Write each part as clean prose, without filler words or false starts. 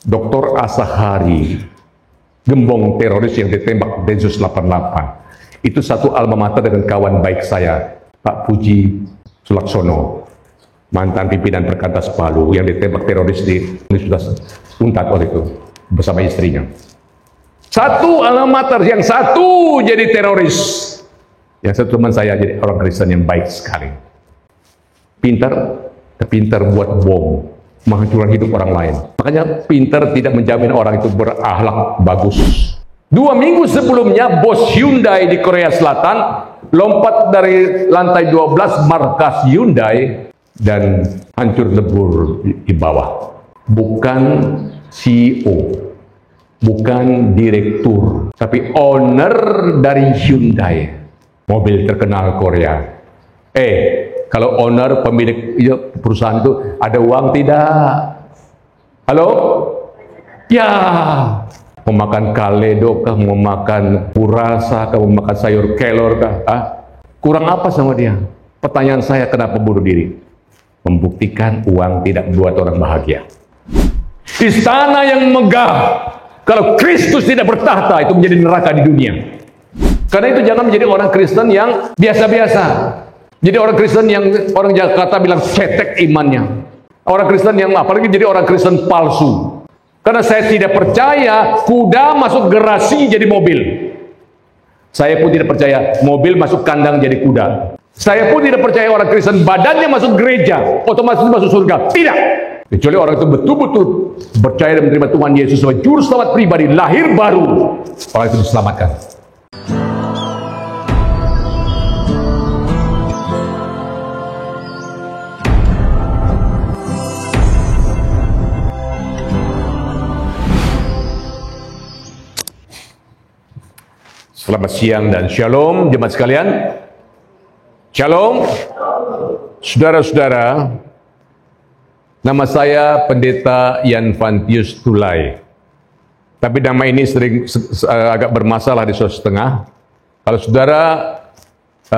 Dr. Asahari, gembong teroris yang ditembak Densus 88. Itu satu alma mater dengan kawan baik saya, Pak Puji Sulaksono, mantan pimpinan Perkantas Palu yang ditembak teroris di sudah untat oleh itu bersama istrinya. Satu alma mater, yang satu jadi teroris, yang satu teman saya jadi orang Kristen yang baik sekali. Pintar buat bom, menghancurkan hidup orang lain. Makanya pintar tidak menjamin orang itu berakhlak bagus. 2 minggu sebelumnya bos Hyundai di Korea Selatan lompat dari lantai 12 markas Hyundai dan hancur lebur di bawah. Bukan CEO, bukan direktur, tapi owner dari Hyundai, mobil terkenal Korea. Kalau owner, pemilik perusahaan itu ada uang tidak? Halo? Ya, mau makan kaledo kah, mau makan purasa kah, mau makan sayur kelor kah? Kurang apa sama dia? Pertanyaan saya, kenapa bunuh diri? Membuktikan uang tidak membuat orang bahagia. Istana yang megah, kalau Kristus tidak bertahta, itu menjadi neraka di dunia. Karena itu jangan menjadi orang Kristen yang biasa-biasa. Jadi orang Kristen yang orang Jakarta bilang cetek imannya. Orang Kristen yang apalagi jadi orang Kristen palsu. Karena saya tidak percaya kuda masuk gerasi jadi mobil. Saya pun tidak percaya mobil masuk kandang jadi kuda. Saya pun tidak percaya orang Kristen badannya masuk gereja otomatis masuk surga. Tidak. Kecuali orang itu betul-betul percaya dan menerima Tuhan Yesus sebagai juru selamat pribadi, lahir baru, orang itu diselamatkan. Selamat siang dan shalom jemaat sekalian. Shalom. Saudara-saudara, nama saya Pendeta Yanfantius Tulai. Tapi nama ini sering agak bermasalah di Sulawesi Tengah. Kalau saudara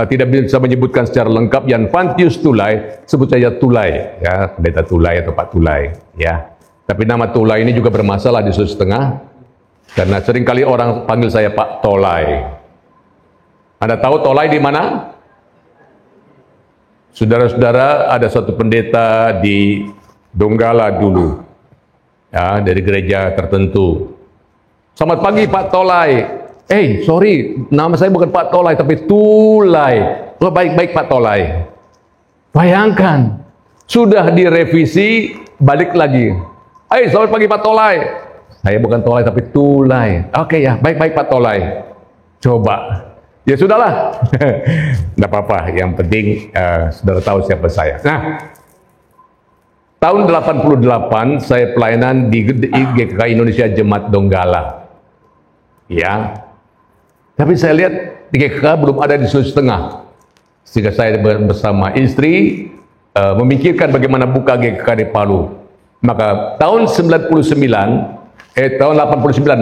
tidak bisa menyebutkan secara lengkap Yanfantius Tulai, sebut saja Tulai, ya, Pendeta Tulai atau Pak Tulai, ya. Tapi nama Tulai ini juga bermasalah di Sulawesi Tengah karena seringkali orang panggil saya Pak Tolai. Anda tahu Tolai di mana? Saudara-saudara, ada satu pendeta di Donggala dulu, ya, dari gereja tertentu. Selamat pagi Pak Tolai. Sorry, nama saya bukan Pak Tolai tapi Tulai. Oh, baik-baik Pak Tolai. Bayangkan, sudah direvisi, balik lagi. Selamat pagi Pak Tolai. Saya bukan Tolai tapi Tulai. Oke ya, baik-baik Pak Tolai. Coba. Ya sudahlah. Tidak apa-apa, yang penting saudara tahu siapa saya. Nah, tahun 88 saya pelayanan di GKK Indonesia Jemaat Donggala. Ya. Tapi saya lihat di GKK belum ada di Sulawesi Tengah. Sehingga saya bersama istri memikirkan bagaimana buka GKK di Palu. Maka tahun 89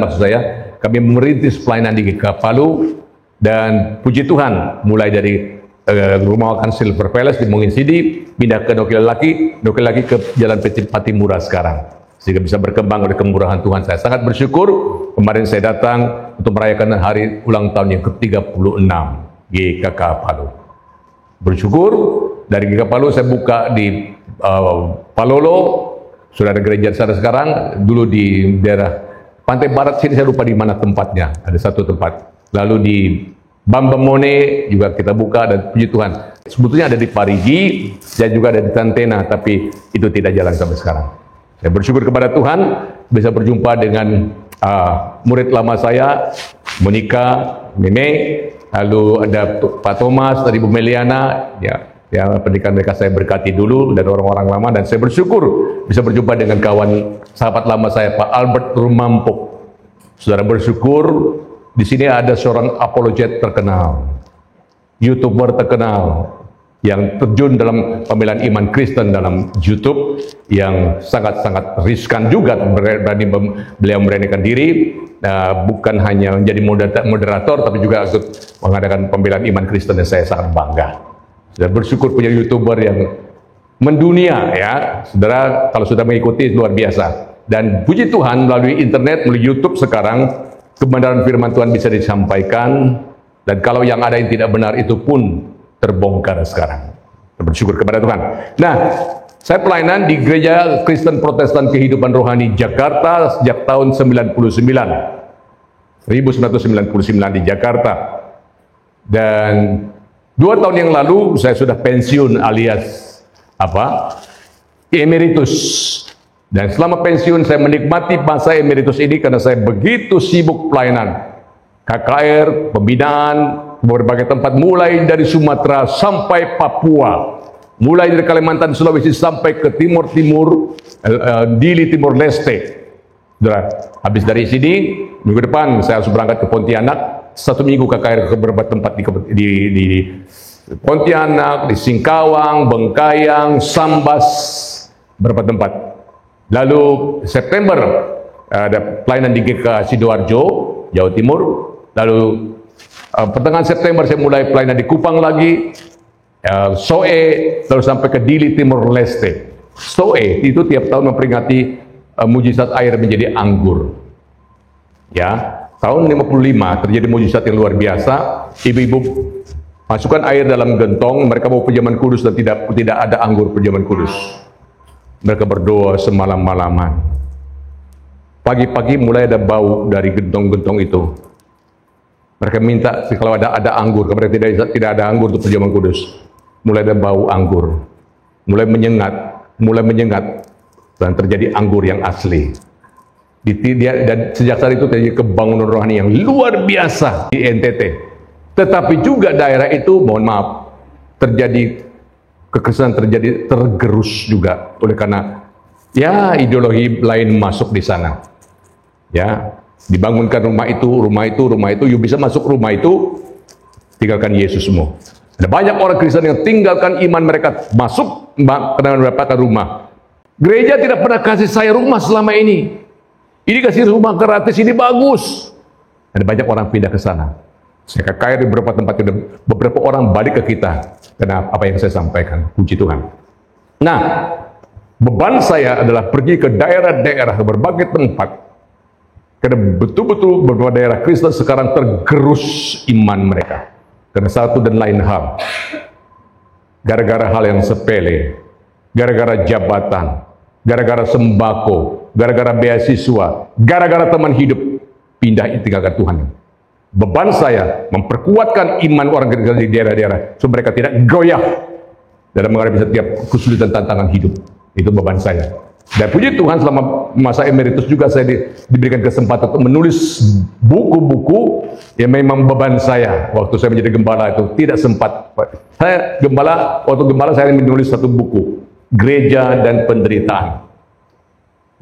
maksud saya, kami merintis pelayanan di GKK Palu. Dan puji Tuhan, mulai dari rumah makan Silver Palace di Mungin Sidi, pindah ke Nokil lagi ke Jalan Patimura sekarang. Sehingga bisa berkembang oleh kemurahan Tuhan. Saya sangat bersyukur, kemarin saya datang untuk merayakan hari ulang tahun yang ke-36 GKK Palu. Bersyukur, dari GKK Palu saya buka di Palolo, sudah ada gereja sana sekarang, dulu di daerah Pantai Barat sini, saya lupa di mana tempatnya, ada satu tempat. Lalu di Bambamone juga kita buka, dan puji Tuhan sebetulnya ada di Parigi dan juga ada di Tantena, tapi itu tidak jalan sampai sekarang. Saya bersyukur kepada Tuhan bisa berjumpa dengan murid lama saya, Monica, Meme, lalu ada Pak Thomas dari Bu Meliana, ya pendidikan mereka saya berkati dulu dan orang-orang lama, dan saya bersyukur bisa berjumpa dengan kawan sahabat lama saya Pak Albert Rumampok. Saudara bersyukur di sini ada seorang apologet terkenal, YouTuber terkenal yang terjun dalam pembelaan iman Kristen dalam YouTube, yang sangat-sangat riskan juga, berani beliau memberanikan diri, bukan hanya menjadi moderator tapi juga ikut mengadakan pembelaan iman Kristen, dan saya sangat bangga. Dan bersyukur punya YouTuber yang mendunia, ya. Saudara, kalau sudah mengikuti luar biasa. Dan puji Tuhan melalui internet, melalui YouTube sekarang, kebenaran firman Tuhan bisa disampaikan. Dan kalau yang ada yang tidak benar itu pun terbongkar sekarang. Bersyukur kepada Tuhan. Nah, saya pelayanan di Gereja Kristen Protestan Kehidupan Rohani Jakarta sejak tahun 1999 di Jakarta. Dan 2 tahun yang lalu saya sudah pensiun alias emeritus. Dan selama pensiun saya menikmati masa emeritus ini karena saya begitu sibuk pelayanan. KKR, pembinaan, berbagai tempat mulai dari Sumatera sampai Papua. Mulai dari Kalimantan, Sulawesi sampai ke Timur-Timur, Dili Timur Leste. Habis dari sini, minggu depan saya harus berangkat ke Pontianak. 1 minggu KKR ke beberapa tempat di Pontianak, di Singkawang, Bengkayang, Sambas, beberapa tempat. Lalu September ada pelayanan di GK Sidoarjo, Jawa Timur. Lalu pertengahan September saya mulai pelayanan di Kupang lagi, Soe, lalu sampai ke Dili Timur Leste. Soe itu tiap tahun memperingati mujizat air menjadi anggur. Ya, tahun 55 terjadi mujizat yang luar biasa. Ibu-ibu masukkan air dalam gentong, mereka mau perjamuan kudus dan tidak ada anggur perjamuan kudus. Mereka berdoa semalam-malaman. Pagi-pagi mulai ada bau dari gentong-gentong itu. Mereka minta kalau ada anggur, karena tidak ada anggur untuk perjamuan kudus. Mulai ada bau anggur, mulai menyengat, dan terjadi anggur yang asli. Dan sejak saat itu terjadi kebangunan rohani yang luar biasa di NTT. Tetapi juga daerah itu, mohon maaf, terjadi kekristenan tergerus juga oleh karena ya ideologi lain masuk di sana. Ya, dibangunkan rumah itu, you bisa masuk rumah itu, tinggalkan Yesusmu. Ada banyak orang Kristen yang tinggalkan iman mereka, masuk karena mendapatkan rumah. Gereja tidak pernah kasih saya rumah selama ini. Ini kasih rumah gratis, ini bagus. Ada banyak orang pindah ke sana. Saya kaya di beberapa tempat, beberapa orang balik ke kita karena apa yang saya sampaikan. Puji Tuhan. Nah, beban saya adalah pergi ke daerah-daerah, ke berbagai tempat. Karena betul-betul beberapa daerah Kristen sekarang tergerus iman mereka. Karena satu dan lain hal. Gara-gara hal yang sepele. Gara-gara jabatan. Gara-gara sembako. Gara-gara beasiswa. Gara-gara teman hidup. Pindah tinggalkan Tuhan. Beban saya memperkuatkan iman orang di daerah-daerah. Supaya mereka tidak goyah dalam menghadapi setiap kesulitan tantangan hidup. Itu beban saya. Dan puji Tuhan selama masa emeritus juga saya diberikan kesempatan untuk menulis buku-buku yang memang beban saya. Waktu saya menjadi gembala itu tidak sempat. Waktu gembala saya menulis satu buku, Gereja dan Penderitaan.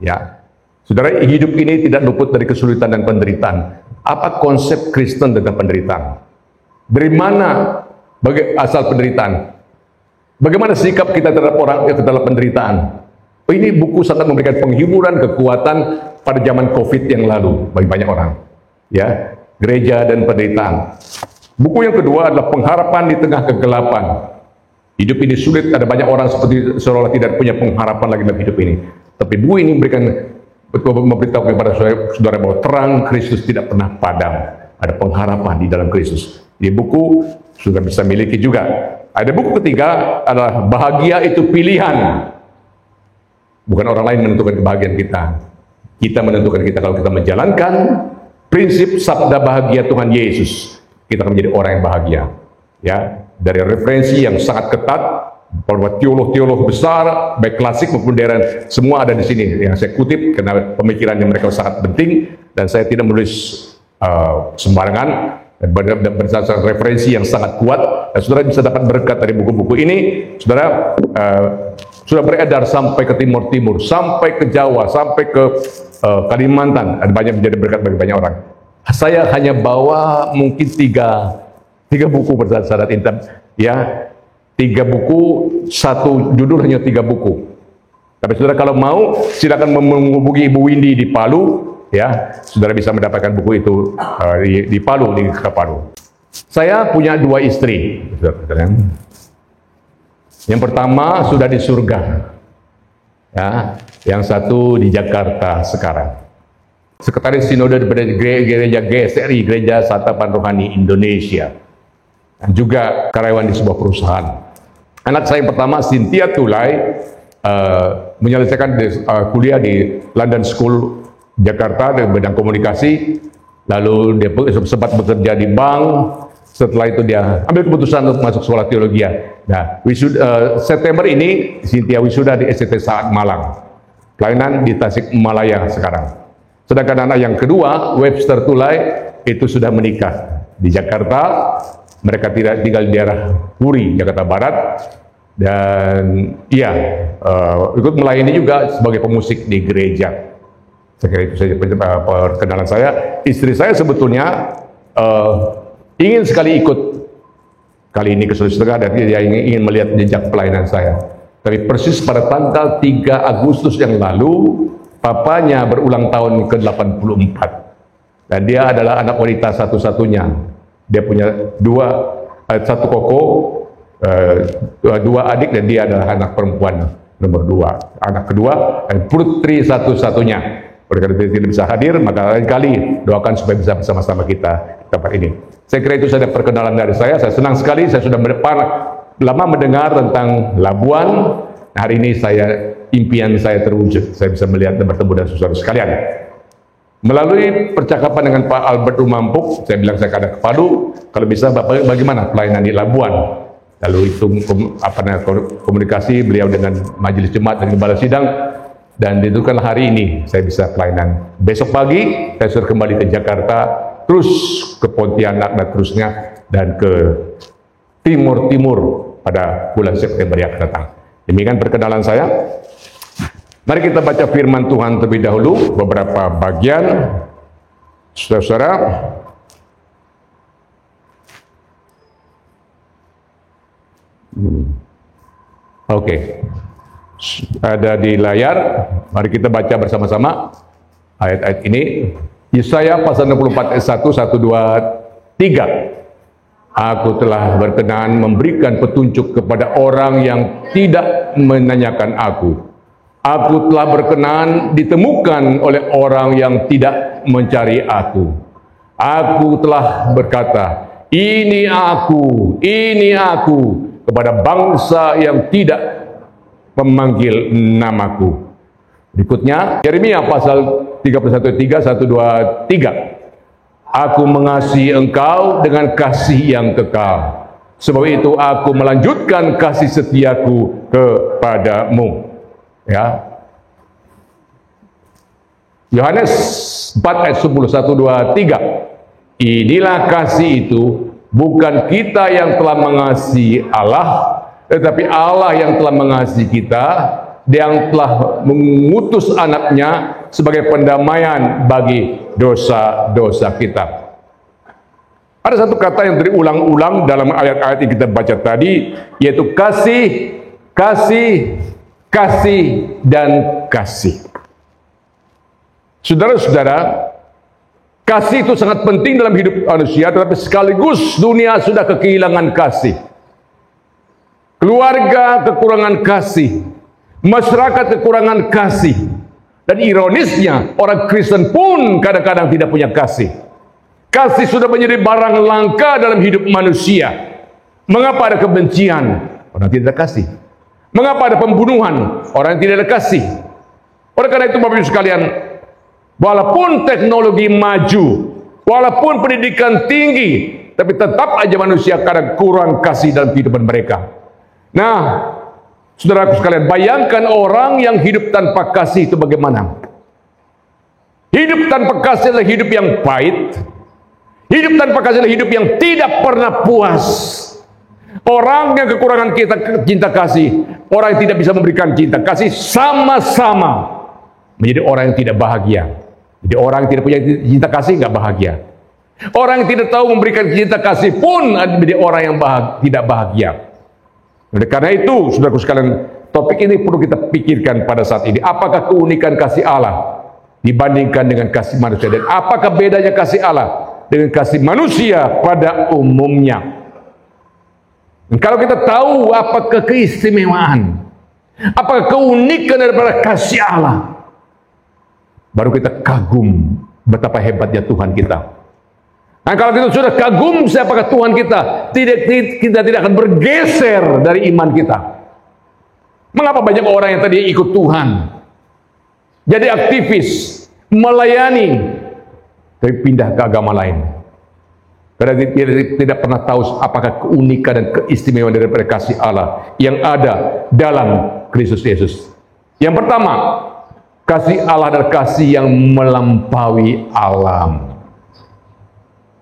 Ya, saudara, hidup ini tidak luput dari kesulitan dan penderitaan. Apa konsep Kristen tentang penderitaan? Dari mana asal penderitaan? Bagaimana sikap kita terhadap orang yang terhadap penderitaan? Ini buku sangat memberikan penghiburan, kekuatan pada zaman COVID yang lalu bagi banyak orang. Ya, Gereja dan Penderitaan. Buku yang kedua adalah Pengharapan di Tengah Kegelapan. Hidup ini sulit, ada banyak orang seperti seolah tidak punya pengharapan lagi dalam hidup ini. Tapi buku ini memberitahu kepada saudara bahwa terang Kristus tidak pernah padam. Ada pengharapan di dalam Kristus. Di buku sudah bisa miliki juga. Ada buku ketiga adalah Bahagia Itu Pilihan. Bukan orang lain menentukan kebahagiaan kita. Kita menentukan kita kalau kita menjalankan prinsip sabda bahagia Tuhan Yesus. Kita akan menjadi orang yang bahagia. Ya, dari referensi yang sangat ketat, bahwa teolog-teolog besar, baik klasik maupun modern, semua ada di sini yang saya kutip karena pemikirannya mereka sangat penting dan saya tidak menulis sembarangan. Berdasarkan referensi yang sangat kuat, dan saudara bisa dapat berkat dari buku-buku ini. Saudara sudah beredar sampai ke timur-timur, sampai ke Jawa, sampai ke Kalimantan. Ada banyak menjadi berkat bagi banyak orang. Saya hanya bawa mungkin tiga buku bersyarat intan, ya, 3 buku, satu judul hanya 3 buku. Tapi saudara kalau mau silakan menghubungi Ibu Windy di Palu. Ya, saudara bisa mendapatkan buku itu di Palu, di Palu. Saya punya 2 istri. Yang pertama sudah di surga. Ya, yang satu di Jakarta sekarang. Sekretaris Sinode Gereja GSRI, Gereja Santapan Rohani Indonesia. Dan juga karyawan di sebuah perusahaan. Anak saya yang pertama, Cynthia Tulay, menyelesaikan kuliah di London School Jakarta dengan bidang komunikasi. Lalu dia sempat bekerja di bank. Setelah itu dia ambil keputusan untuk masuk sekolah teologi. Nah, September ini Cynthia wisuda di SCT Saat Malang, pelayanan di Tasikmalaya sekarang. Sedangkan anak yang kedua, Webster Tulay, itu sudah menikah di Jakarta. Mereka tidak tinggal di daerah Puri, Jakarta Barat, dan ikut melayani juga sebagai pemusik di gereja. Saya kira itu saja perkenalan saya. Istri saya sebetulnya ingin sekali ikut kali ini ke Sulawesi Tengah, dan dia ingin melihat jejak pelayanan saya. Tapi persis pada tanggal 3 Agustus yang lalu, papanya berulang tahun ke-84. Dan dia adalah anak wanita satu-satunya. Dia punya satu koko, dua adik, dan dia adalah anak perempuan nomor 2. Anak kedua, dan putri satu-satunya. Oleh karena tidak bisa hadir, maka lain kali doakan supaya bisa bersama-sama kita di tempat ini. Saya kira itu saja perkenalan dari saya. Saya senang sekali, saya sudah lama mendengar tentang Labuan. Hari ini impian saya terwujud. Saya bisa melihat dan bertemu dengan saudara sekalian. Melalui percakapan dengan Pak Albert Rumampuk, saya bilang saya akan ke Padu. Kalau bisa, Bapak bagaimana pelayanan di Labuan? Lalu itu komunikasi beliau dengan majelis jemaat dan gembala sidang. Dan ditentukanlah hari ini saya bisa pelayanan. Besok pagi saya sudah kembali ke Jakarta, terus ke Pontianak dan terusnya, dan ke timur pada bulan September yang akan datang. Demikian perkenalan saya. Mari kita baca firman Tuhan terlebih dahulu, beberapa bagian. Saudara-saudara, oke. Ada di layar, mari kita baca bersama-sama ayat-ayat ini. Yesaya pasal 64 ayat 1, 1, 2, 3. Aku telah berkenan memberikan petunjuk kepada orang yang tidak menanyakan aku. Aku telah berkenan ditemukan oleh orang yang tidak mencari aku. Aku telah berkata, ini aku kepada bangsa yang tidak memanggil namaku. Berikutnya, Yeremia pasal 31:3, 1, 2, 3. Aku mengasihi engkau dengan kasih yang kekal. Sebab itu aku melanjutkan kasih setiaku kepadamu. Ya. Yohanes 4 ayat 10, 1, 2, 3. Inilah kasih itu, bukan kita yang telah mengasihi Allah, tetapi Allah yang telah mengasihi kita, yang telah mengutus anaknya sebagai pendamaian bagi dosa-dosa kita. Ada satu kata yang berulang-ulang dalam ayat-ayat yang kita baca tadi, yaitu kasih, kasih, kasih, dan kasih. Saudara-saudara, kasih itu sangat penting dalam hidup manusia, tetapi sekaligus dunia sudah kehilangan kasih. Keluarga kekurangan kasih, masyarakat kekurangan kasih, dan ironisnya orang Kristen pun kadang-kadang tidak punya kasih. Kasih sudah menjadi barang langka dalam hidup manusia. Mengapa ada kebencian? Orang tidak ada kasih. Mengapa ada pembunuhan? Orang tidak ada kasih. Oleh karena itu, Bapak Ibu sekalian, walaupun teknologi maju, walaupun pendidikan tinggi, tapi tetap aja manusia kadang kurang kasih dalam kehidupan mereka. Nah, saudaraku sekalian, bayangkan orang yang hidup tanpa kasih itu bagaimana? Hidup tanpa kasih adalah hidup yang pahit. Hidup tanpa kasih adalah hidup yang tidak pernah puas. Orang yang kekurangan cinta kasih, orang yang tidak bisa memberikan cinta kasih, sama-sama menjadi orang yang tidak bahagia. Jadi orang yang tidak punya cinta kasih nggak bahagia. Orang yang tidak tahu memberikan cinta kasih pun menjadi orang yang tidak bahagia. Oleh karena itu, saudaraku sekalian, topik ini perlu kita pikirkan pada saat ini. Apakah keunikan kasih Allah dibandingkan dengan kasih manusia? Dan apakah bedanya kasih Allah dengan kasih manusia pada umumnya? Dan kalau kita tahu apakah keistimewaan Apakah keunikan daripada kasih Allah? Baru kita kagum betapa hebatnya Tuhan kita. Nah, kalau kita sudah kagum siapakah Tuhan kita, kita tidak akan bergeser dari iman kita. Mengapa banyak orang yang tadi ikut Tuhan, jadi aktivis, melayani, tapi pindah ke agama lain? Karena dia tidak pernah tahu apakah keunikan dan keistimewaan daripada kasih Allah yang ada dalam Kristus Yesus. Yang pertama, kasih Allah adalah kasih yang melampaui alam.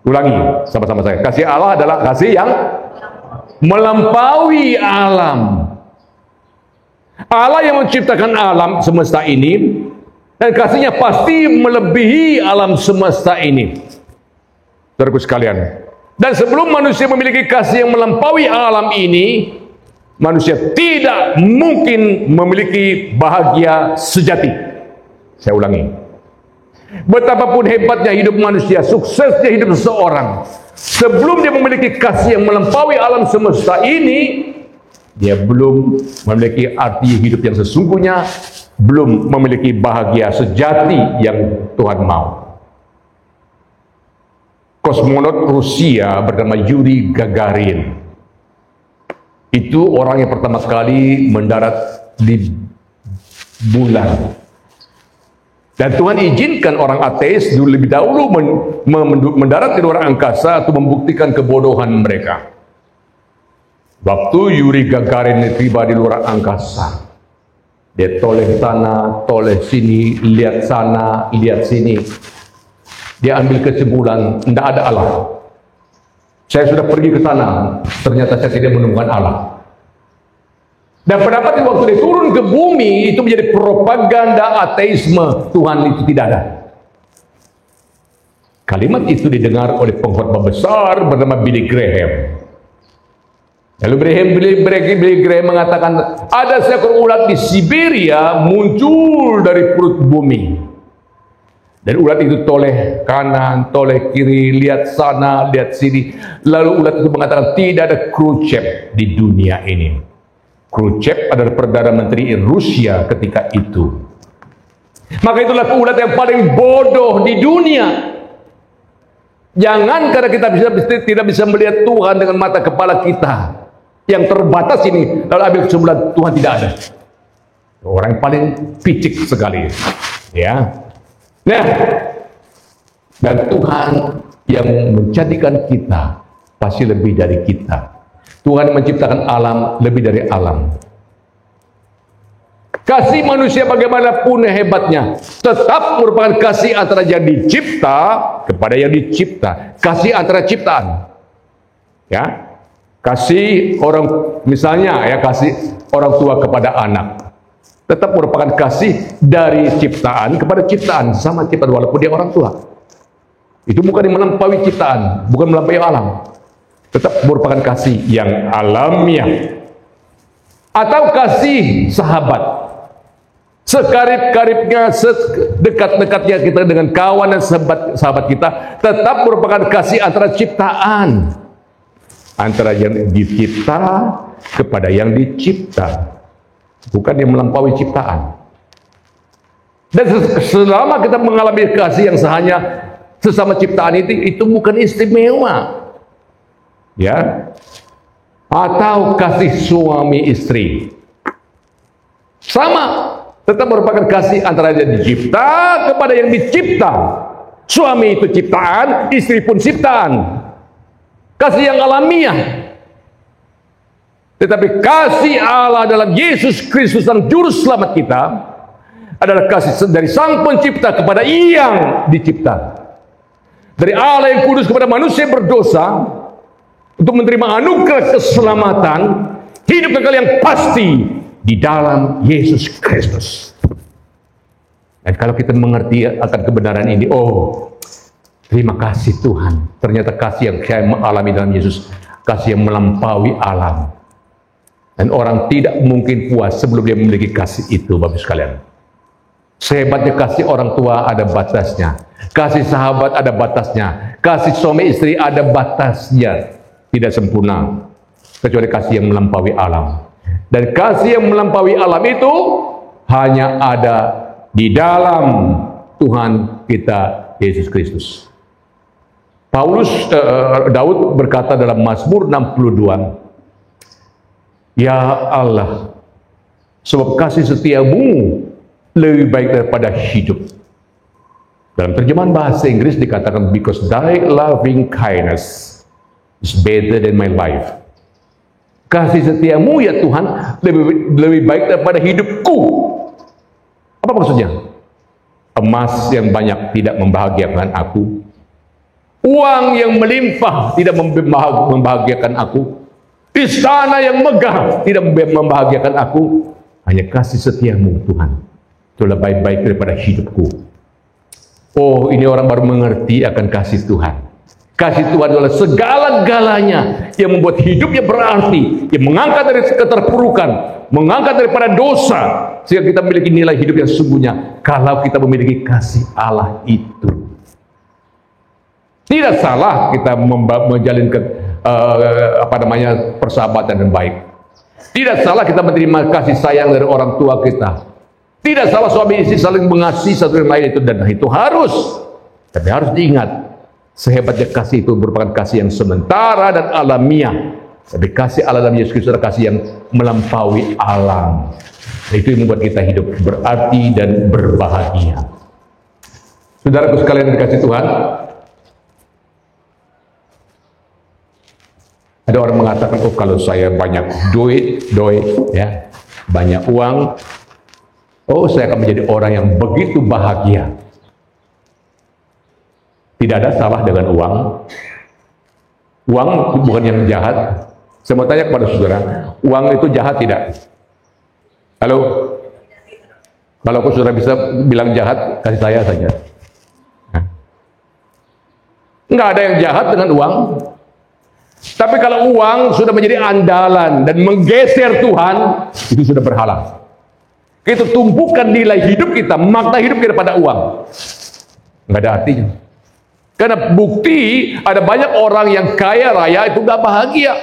Ulangi sama-sama saya. Kasih Allah adalah kasih yang melampaui alam. Allah yang menciptakan alam semesta ini, dan kasihnya pasti melebihi alam semesta ini. Saudaraku sekalian, dan sebelum manusia memiliki kasih yang melampaui alam ini, manusia tidak mungkin memiliki bahagia sejati. Saya ulangi, betapapun hebatnya hidup manusia, suksesnya hidup seseorang, sebelum dia memiliki kasih yang melampaui alam semesta ini, dia belum memiliki arti hidup yang sesungguhnya, belum memiliki bahagia sejati yang Tuhan mau. Kosmonot Rusia bernama Yuri Gagarin, itu orang yang pertama kali mendarat di bulan. Dan Tuhan izinkan orang ateis dulu lebih dahulu mendarat di luar angkasa untuk membuktikan kebodohan mereka. Waktu Yuri Gagarin tiba di luar angkasa, dia toleh sana, toleh sini, lihat sana, lihat sini. Dia ambil kesimpulan, tidak ada Allah. Saya sudah pergi ke sana, ternyata saya tidak menemukan Allah. Dan pendapat waktu dia turun ke bumi, itu menjadi propaganda ateisme, Tuhan itu tidak ada. Kalimat itu didengar oleh pengkhotbah besar bernama Billy Graham. Lalu Billy Graham mengatakan, ada seekor ulat di Siberia muncul dari perut bumi. Dan ulat itu toleh kanan, toleh kiri, lihat sana, lihat sini. Lalu ulat itu mengatakan, tidak ada Khrushchev di dunia ini. Khrushchev adalah Perdana Menteri Rusia ketika itu. Maka itulah ulat yang paling bodoh di dunia. Jangan karena kita tidak bisa melihat Tuhan dengan mata kepala kita yang terbatas ini, lalu ambil kesimpulan Tuhan tidak ada. Orang yang paling picik sekali, ya. Nah, dan Tuhan yang menjadikan kita pasti lebih dari kita. Tuhan menciptakan alam lebih dari alam. Kasih manusia bagaimanapun hebatnya, tetap merupakan kasih antara yang dicipta kepada yang dicipta. Kasih antara ciptaan, ya. Kasih orang, misalnya ya, kasih orang tua kepada anak, tetap merupakan kasih dari ciptaan kepada ciptaan, sama ciptaan walaupun dia orang tua. Itu bukan yang melampaui ciptaan, bukan melampaui alam, tetap merupakan kasih yang alamiah. Atau kasih sahabat, sekarib-karibnya, sedekat-dekatnya kita dengan kawan dan sahabat kita, tetap merupakan kasih antara ciptaan, antara yang dicipta kepada yang dicipta, bukan yang melampaui ciptaan. Dan selama kita mengalami kasih yang hanya sesama ciptaan itu bukan istimewa, ya. Atau kasih suami istri, sama, tetap merupakan kasih antara yang dicipta kepada yang dicipta. Suami itu ciptaan, istri pun ciptaan, kasih yang alamiah. Tetapi kasih Allah dalam Yesus Kristus dan Juru Selamat kita adalah kasih dari Sang Pencipta kepada yang dicipta. Dari Allah yang kudus kepada manusia berdosa, untuk menerima anugerah keselamatan, hidup kekal yang pasti di dalam Yesus Kristus. Dan kalau kita mengerti akan kebenaran ini, oh, terima kasih Tuhan. Ternyata kasih yang saya mengalami dalam Yesus, kasih yang melampaui alam. Dan orang tidak mungkin puas sebelum dia memiliki kasih itu, Bapak sekalian. Sehebatnya kasih orang tua ada batasnya, kasih sahabat ada batasnya, kasih suami istri ada batasnya. Tidak sempurna kecuali kasih yang melampaui alam. Dan kasih yang melampaui alam itu hanya ada di dalam Tuhan kita Yesus Kristus. Daud berkata dalam Mazmur 62, "Ya Allah, sebab kasih setiamu lebih baik daripada hidup." Dalam terjemahan bahasa Inggris dikatakan, "Because thy loving kindness is better than my life." Kasih setiamu ya Tuhan lebih baik daripada hidupku. Apa maksudnya? Emas yang banyak tidak membahagiakan aku. Uang yang melimpah tidak membahagiakan aku. Istana yang megah tidak membahagiakan aku. Hanya kasih setiamu Tuhan, itu lebih baik daripada hidupku. Oh, ini orang baru mengerti akan kasih Tuhan. Kasih Tuhan adalah segala-galanya yang membuat hidupnya berarti, yang mengangkat dari keterpurukan, mengangkat daripada dosa, sehingga kita memiliki nilai hidup yang sesungguhnya kalau kita memiliki kasih Allah itu. Tidak salah kita menjalin persahabatan yang baik. Tidak salah kita menerima kasih sayang dari orang tua kita. Tidak salah suami istri saling mengasihi satu yang lain, itu dan itu harus. Tapi harus diingat, sehebatnya kasih itu merupakan kasih yang sementara dan alamiah. Tapi kasih Allah dalam Yesus Kristus adalah kasih yang melampaui alam. Itu yang membuat kita hidup berarti dan berbahagia. Saudaraku sekalian yang dikasihi Tuhan, ada orang mengatakan, oh kalau saya banyak duit, ya, banyak uang, oh saya akan menjadi orang yang begitu bahagia. Tidak ada salah dengan uang. Uang bukan yang jahat. Saya mau tanya kepada saudara, uang itu jahat tidak? Halo? Kalau saudara bisa bilang jahat, kasih saya saja. Nggak ada yang jahat dengan uang. Tapi kalau uang sudah menjadi andalan dan menggeser Tuhan, itu sudah berhala. Kita tumpukan nilai hidup kita, makna hidup kita pada uang. Nggak ada artinya. Karena bukti ada banyak orang yang kaya raya itu nggak bahagia.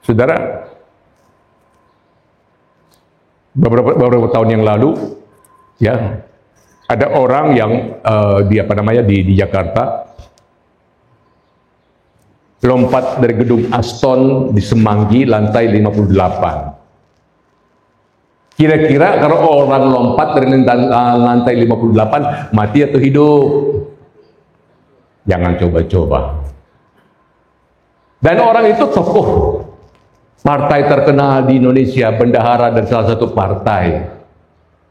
Saudara, beberapa tahun yang lalu, ya, ada orang yang di Jakarta lompat dari gedung Aston di Semanggi lantai 58. Kira-kira kalau orang lompat dari lantai 58 mati atau hidup? Jangan coba-coba. Dan orang itu tokoh partai terkenal di Indonesia, bendahara dan salah satu partai.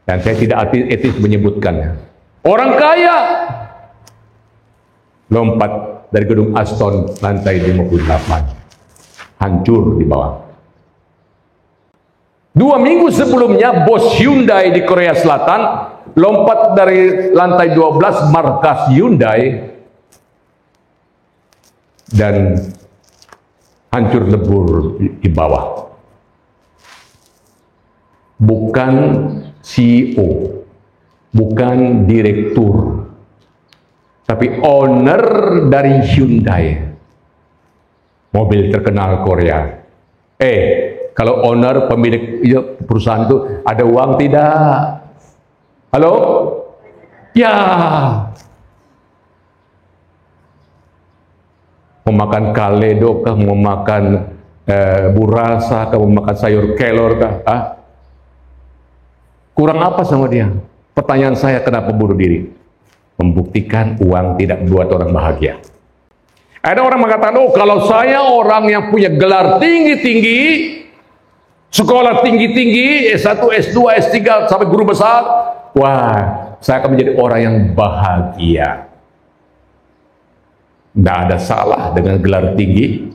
Dan saya tidak etis menyebutkannya. Orang kaya lompat dari gedung Aston lantai 58, hancur di bawah. 2 minggu sebelumnya bos Hyundai di Korea Selatan lompat dari lantai 12 markas Hyundai dan hancur lebur di bawah. Bukan CEO, bukan direktur, tapi owner dari Hyundai, mobil terkenal Korea. Kalau owner, pemilik perusahaan itu ada uang tidak? Halo? Ya. Mau makan kaledo kah? Mau makan burasa kah? Mau makan sayur kelor kah? Kurang apa sama dia? Pertanyaan saya, kenapa bunuh diri? Membuktikan uang tidak membuat orang bahagia. Ada orang mengatakan, oh kalau saya orang yang punya gelar tinggi-tinggi, sekolah tinggi-tinggi, S1, S2, S3, sampai guru besar, wah, saya akan menjadi orang yang bahagia. Tidak ada salah dengan gelar tinggi.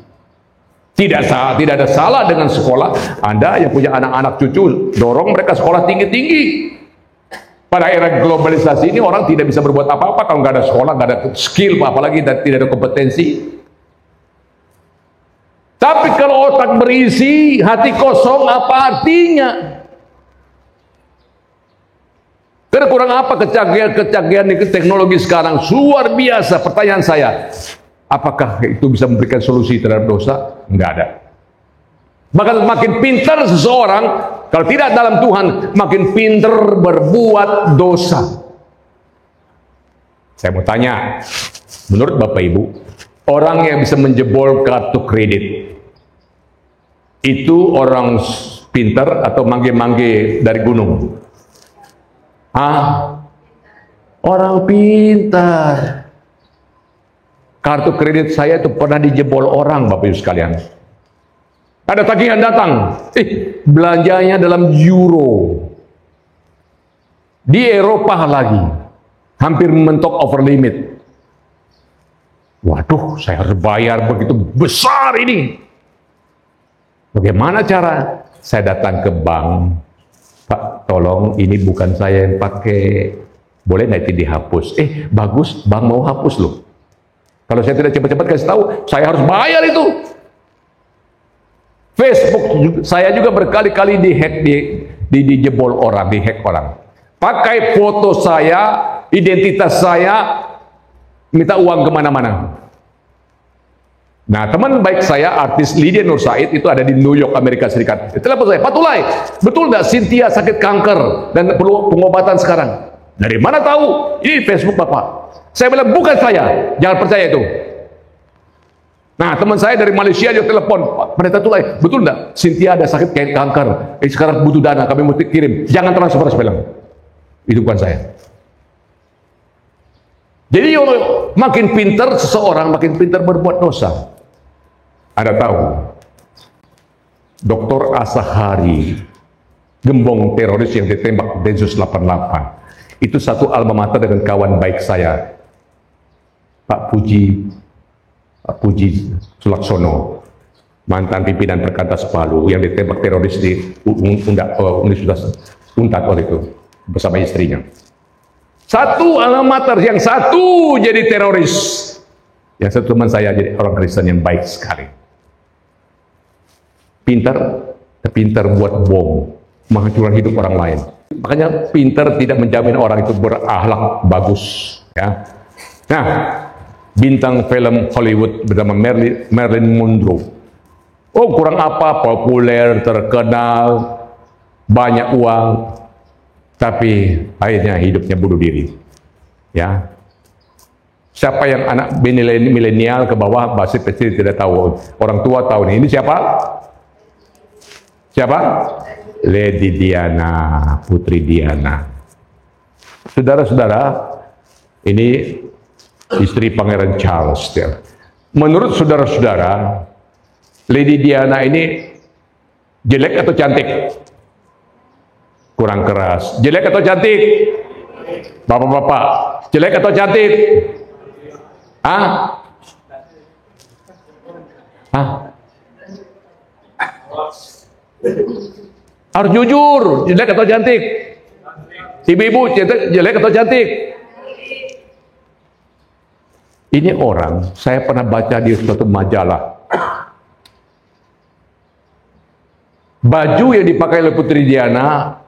Tidak ada salah dengan sekolah. Anda yang punya anak-anak cucu, dorong mereka sekolah tinggi-tinggi. Pada era globalisasi ini orang tidak bisa berbuat apa-apa kalau nggak ada sekolah, nggak ada skill, apalagi tidak ada kompetensi. Tapi kalau otak berisi, hati kosong, apa artinya? Karena kurang apa kecanggihan teknologi sekarang? Luar biasa. Pertanyaan saya, apakah itu bisa memberikan solusi terhadap dosa? Enggak ada. Bahkan makin pintar seseorang, kalau tidak dalam Tuhan, makin pintar berbuat dosa. Saya mau tanya, menurut Bapak Ibu, orang yang bisa menjebol kartu kredit, itu orang pintar atau mangge-mangge dari gunung? Orang pintar. Kartu kredit saya itu pernah dijebol orang, Bapak Ibu sekalian. Ada tagihan datang, belanjanya dalam euro. Di Eropa lagi, hampir mentok over limit. Waduh, saya harus bayar begitu besar ini. Bagaimana cara? Saya datang ke bank. Pak, tolong ini bukan saya yang pakai. Boleh nanti dihapus. Bagus, bank mau hapus loh. Kalau saya tidak cepat-cepat kasih tahu, saya harus bayar itu. Facebook saya juga berkali-kali dihack, dijebol orang, dihack orang. Pakai foto saya, identitas saya, minta uang kemana-mana. Nah, teman baik saya, artis Lydia Nur Said, itu ada di New York, Amerika Serikat. Telepon saya, Pak Tulay, betul nggak Cynthia sakit kanker dan perlu pengobatan sekarang? Dari mana tahu? Ini Facebook Bapak. Saya bilang, bukan saya, jangan percaya itu. Nah, teman saya dari Malaysia dia telepon, Pak Pendeta Tulay, betul nggak Cynthia ada sakit kayak kanker? Sekarang butuh dana, kami mesti kirim. Jangan transfer, saya bilang. Itu bukan saya. Jadi makin pintar seseorang, makin pintar berbuat dosa. Ada tahu, Dr. Asahari, gembong teroris yang ditembak Densus 88, itu satu alma mater dengan kawan baik saya, Pak Puji Sulaksono, mantan pimpinan Perkantas Palu yang ditembak teroris di Universitas Unpad oleh itu bersama istrinya. Satu alma mater, yang satu jadi teroris, yang satu teman saya jadi orang Kristen yang baik sekali. Pintar buat bom, menghancurkan hidup orang lain. Makanya pintar tidak menjamin orang itu berakhlak bagus. Ya. Nah, bintang film Hollywood bernama Marilyn Monroe. Oh, kurang apa, populer, terkenal, banyak uang, tapi akhirnya hidupnya bunuh diri. Ya. Siapa yang anak milenial ke bawah, masih kecil tidak tahu. Orang tua tahu nih. Ini siapa? Siapa? Lady Diana, Putri Diana. Saudara-saudara, ini istri Pangeran Charles. Menurut saudara-saudara, Lady Diana ini jelek atau cantik? Kurang keras. Jelek atau cantik? Bapak-bapak, jelek atau cantik? Harus jujur, jelek atau cantik? Ibu-ibu, jelek atau cantik? Ini orang, saya pernah baca di suatu majalah. Baju yang dipakai oleh Putri Diana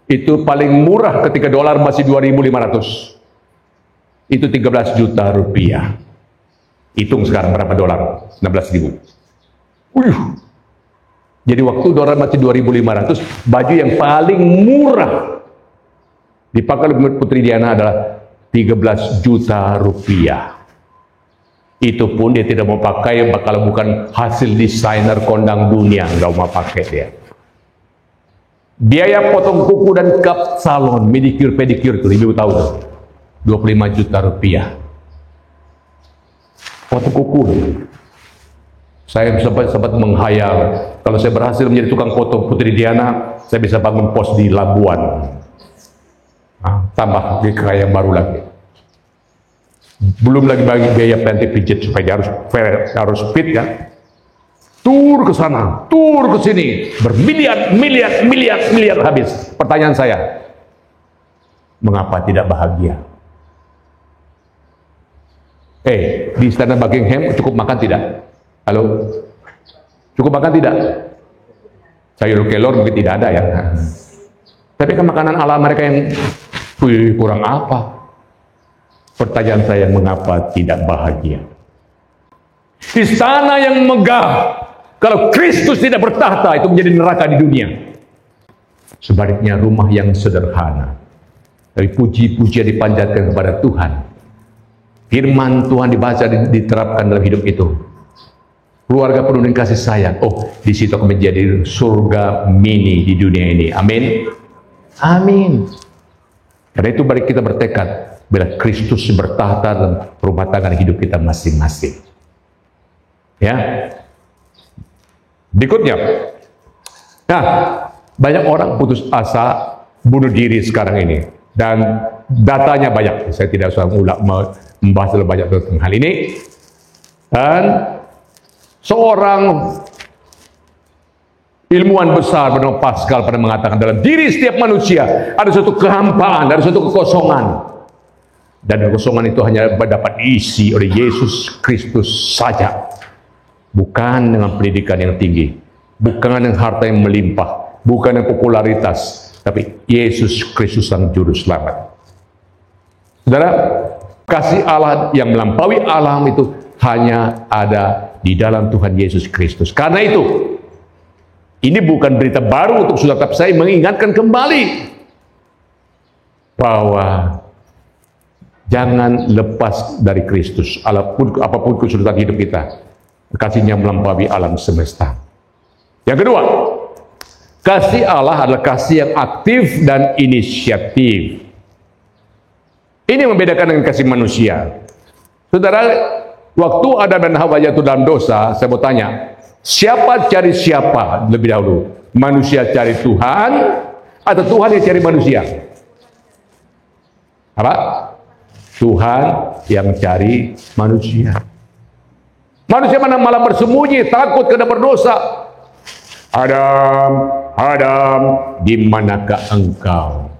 itu paling murah ketika dolar masih 2.500. Itu 13 juta rupiah. Hitung sekarang berapa dolar? 16.000. Jadi waktu dolar masih 2.500, baju yang paling murah dipakai oleh Putri Diana adalah 13 juta rupiah. Itu pun dia tidak mau pakai kalau bukan hasil desainer kondang dunia, nggak mau pakai dia. Biaya potong kuku dan cup salon, medicure, pedicure itu, ibu tahu tuh, 25 juta rupiah. Potong kuku. Saya sempat menghayal, kalau saya berhasil menjadi tukang foto Putri Diana, saya bisa bangun pos di Labuan. Tambah kekayaan baru lagi. Belum lagi bagi biaya penti pijit supaya dia harus fit ya. Tur ke sana, tur ke sini, bermiliar habis. Pertanyaan saya, mengapa tidak bahagia? Di Istana Buckingham cukup makan tidak? Halo? Cukup makan tidak? Sayur kelor mungkin tidak ada ya. Tapi kan makanan ala mereka yang kurang apa? Pertanyaan saya, mengapa tidak bahagia? Istana yang megah, Kalau Kristus tidak bertahta, itu menjadi neraka di dunia. Sebaliknya rumah yang sederhana, dari puji-pujian dipanjatkan kepada Tuhan, firman Tuhan dibaca, diterapkan dalam hidup itu, keluarga penuh dengan kasih sayang, di situ akan menjadi surga mini di dunia ini. Amin. Amin. Karena itu mari kita bertekad, bila Kristus bertahta dalam rumah tangga hidup kita masing-masing. Ya. Berikutnya, nah, banyak orang putus asa, bunuh diri sekarang ini, dan datanya banyak. Saya tidak usah membahas lebih banyak tentang hal ini. Dan seorang ilmuwan besar bernama Pascal pernah mengatakan, dalam diri setiap manusia ada suatu kehampaan, ada suatu kekosongan, dan kekosongan itu hanya dapat diisi oleh Yesus Kristus saja. Bukan dengan pendidikan yang tinggi, bukan dengan harta yang melimpah, bukan dengan popularitas, tapi Yesus Kristus sang juru selamat. Saudara, kasih Allah yang melampaui alam itu hanya ada di dalam Tuhan Yesus Kristus. Karena itu, ini bukan berita baru untuk saudara, tapi saya mengingatkan kembali bahwa jangan lepas dari Kristus, apapun kesulitan hidup kita. Kasihnya melampaui alam semesta. Yang kedua, kasih Allah adalah kasih yang aktif dan inisiatif. Ini membedakan dengan kasih manusia. Saudara, waktu Adam dan Hawa jatuh dalam dosa, saya mau tanya, siapa cari siapa lebih dahulu? Manusia cari Tuhan atau Tuhan yang cari manusia? Apa? Tuhan yang cari manusia. Manusia mana malah bersembunyi, takut karena berdosa. Adam, di manakah engkau?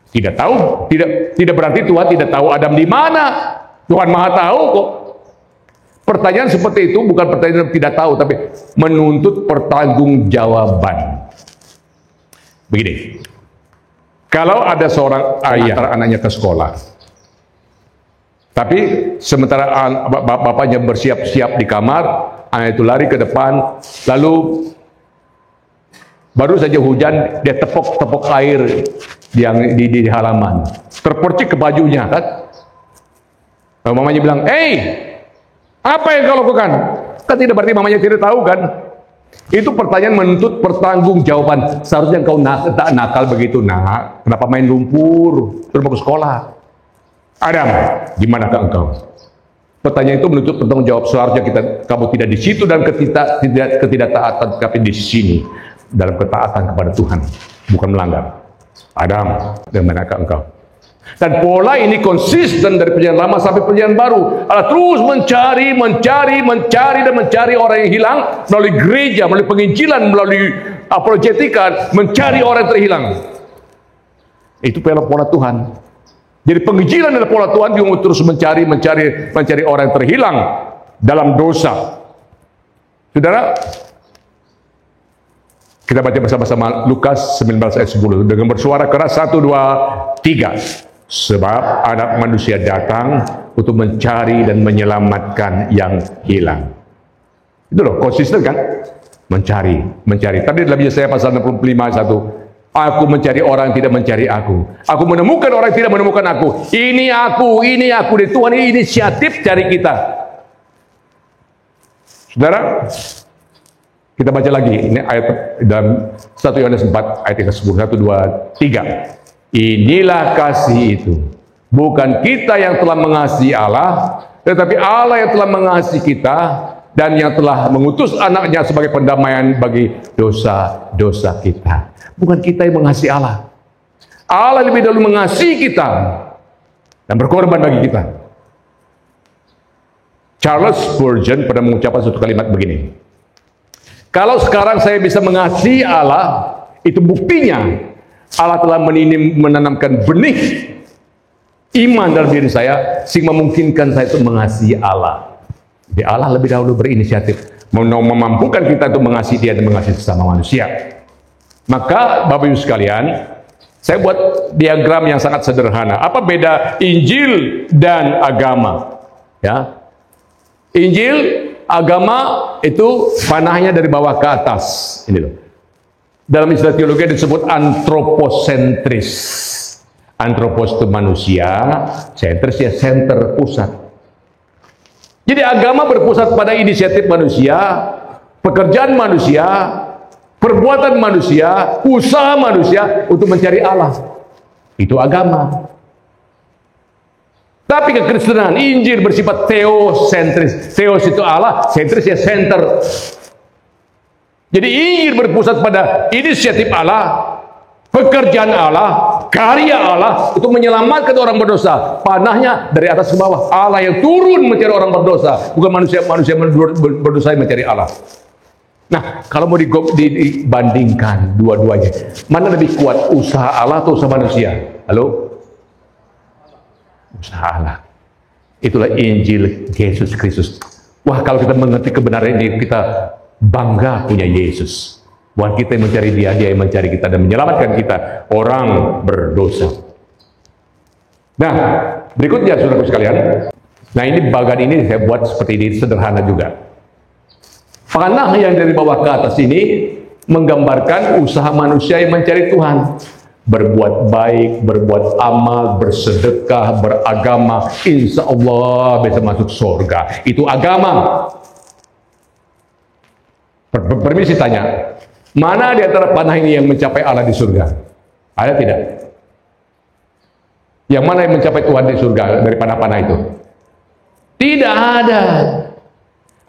Tidak tahu, tidak berarti Tuhan tidak tahu Adam di mana. Tuhan Maha tahu kok. Pertanyaan seperti itu bukan pertanyaan tidak tahu, tapi menuntut pertanggungjawaban. Begini, kalau ada seorang ayah antar anaknya ke sekolah, tapi sementara bapaknya bersiap-siap di kamar, anak itu lari ke depan, lalu baru saja hujan, dia tepok air yang di halaman, terpercik ke bajunya, kan? Lalu mamanya bilang, apa yang kau lakukan? Kan tidak berarti mamanya tidak tahu, kan? Itu pertanyaan menuntut pertanggungjawaban. Seharusnya kau tak nakal begitu, nak. Kenapa main lumpur? Terus mau ke sekolah. Adam, di manakah engkau? Pertanyaan itu menuntut pertanggungjawab. Seharusnya kamu tidak di situ dan ketidaktaatan, tapi di sini dalam ketaatan kepada Tuhan, bukan melanggar. Adam, di manakah engkau? Dan pola ini konsisten dari perjanjian lama sampai perjanjian baru. Allah terus mencari orang yang hilang melalui gereja, melalui penginjilan, melalui apologetika, mencari orang yang terhilang. Itu pola Tuhan. Jadi penginjilan adalah pola Tuhan yang terus mencari orang yang terhilang dalam dosa. Saudara, kita baca bersama-sama Lukas 19 ayat 10 dengan bersuara keras 1, 2, 3. Sebab Anak Manusia datang untuk mencari dan menyelamatkan yang hilang. Itu loh, konsisten kan? Mencari. Tadi dalam Yesaya pasal 65 ayat 1. Aku mencari orang yang tidak mencari aku. Aku menemukan orang yang tidak menemukan aku. Ini aku. Dan Tuhan ini inisiatif cari kita. Saudara, kita baca lagi. Ini ayat dalam 1 Yohanes 4 ayat 10. 1, 2, 3. Inilah kasih itu. Bukan kita yang telah mengasihi Allah, tetapi Allah yang telah mengasihi kita dan yang telah mengutus anaknya sebagai pendamaian bagi dosa-dosa kita. Bukan kita yang mengasihi Allah. Allah lebih dahulu mengasihi kita dan berkorban bagi kita. Charles Spurgeon pernah mengucapkan suatu kalimat begini. Kalau sekarang saya bisa mengasihi Allah, itu buktinya Allah telah menanamkan benih iman dalam diri saya sehingga memungkinkan saya untuk mengasihi Allah. Jadi Allah lebih dahulu berinisiatif memampukan kita untuk mengasihi Dia dan mengasihi sesama manusia. Maka Bapak Ibu sekalian, saya buat diagram yang sangat sederhana. Apa beda Injil dan agama? Ya, Injil agama itu panahnya dari bawah ke atas. Ini loh. Dalam istilah teologi disebut antroposentris. Antropos itu manusia, sentris ya center, pusat. Jadi agama berpusat pada inisiatif manusia, pekerjaan manusia, perbuatan manusia, usaha manusia untuk mencari Allah. Itu agama. Tapi kekristenan, Injil bersifat teosentris. Teos itu Allah, sentris ya center. Jadi Injil berpusat pada inisiatif Allah, pekerjaan Allah, karya Allah untuk menyelamatkan orang berdosa. Panahnya dari atas ke bawah. Allah yang turun mencari orang berdosa, bukan manusia berdosa yang mencari Allah. Nah, kalau mau dibandingkan dua-duanya, mana lebih kuat, usaha Allah atau usaha manusia? Halo? Usaha Allah. Itulah Injil Yesus Kristus. Wah, kalau kita mengerti kebenaran ini, kita bangga punya Yesus. Bukan kita yang mencari dia, dia yang mencari kita dan menyelamatkan kita, orang berdosa. Nah, berikutnya saudaraku sekalian. Nah, ini bagan ini saya buat seperti ini, sederhana juga. Panah yang dari bawah ke atas ini menggambarkan usaha manusia yang mencari Tuhan. Berbuat baik, berbuat amal, bersedekah, beragama, insya Allah bisa masuk surga. Itu agama. Permisi tanya, mana di antara panah ini yang mencapai Allah di surga? Ada tidak? Yang mana yang mencapai Tuhan di surga dari panah-panah itu? Tidak ada.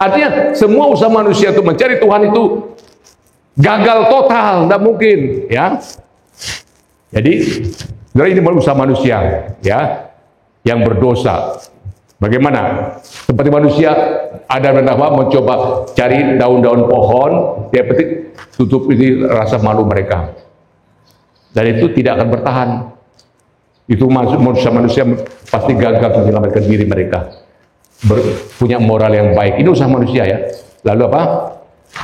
Artinya semua usaha manusia untuk mencari Tuhan itu gagal total, tidak mungkin, ya. Jadi, ini usaha manusia, ya, yang berdosa. Bagaimana? Seperti manusia ada dan mencoba cari daun-daun pohon, dia petik, tutup ini rasa malu mereka. Dan itu tidak akan bertahan. Itu manusia pasti gagal menyelamatkan diri mereka. Punya moral yang baik. Ini usaha manusia ya. Lalu apa?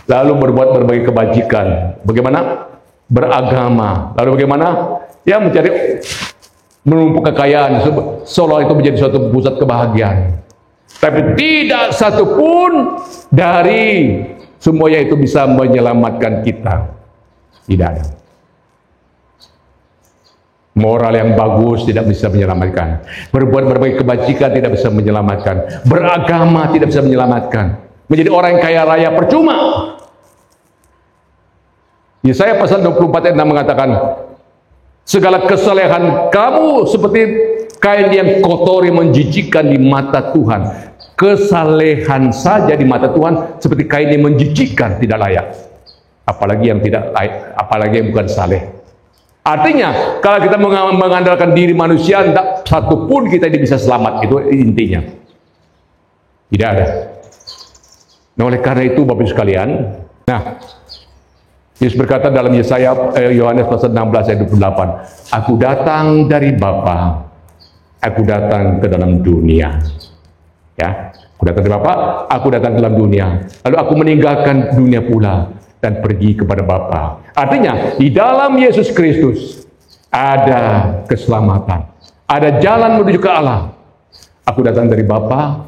Lalu berbuat berbagai kebajikan. Bagaimana? Beragama. Lalu bagaimana? Ya mencari menumpuk kekayaan. Seolah itu menjadi suatu pusat kebahagiaan. Tapi tidak satupun dari semuanya itu bisa menyelamatkan kita. Tidak ada. Moral yang bagus tidak bisa menyelamatkan. Berbuat berbagai kebajikan tidak bisa menyelamatkan. Beragama tidak bisa menyelamatkan. Menjadi orang yang kaya raya percuma. Yesaya pasal 24 ayat 6 mengatakan, segala kesalehan kamu seperti kain yang kotor yang menjijikkan di mata Tuhan. Kesalehan saja di mata Tuhan seperti kain yang menjijikkan, tidak layak. Apalagi yang tidak layak, apalagi yang bukan saleh. Artinya, kalau kita mengandalkan diri manusia, tidak satupun kita ini bisa selamat. Itu intinya. Tidak ada. Nah, oleh karena itu, Bapak Ibu sekalian, nah, Yesus berkata dalam Yesaya Yohanes pasal 16 ayat 28, aku datang dari Bapa, aku datang ke dalam dunia. Ya, aku datang dari Bapa, aku datang ke dalam dunia. Lalu aku meninggalkan dunia pula dan pergi kepada Bapa. Artinya, di dalam Yesus Kristus ada keselamatan. Ada jalan menuju ke Allah. Aku datang dari Bapa,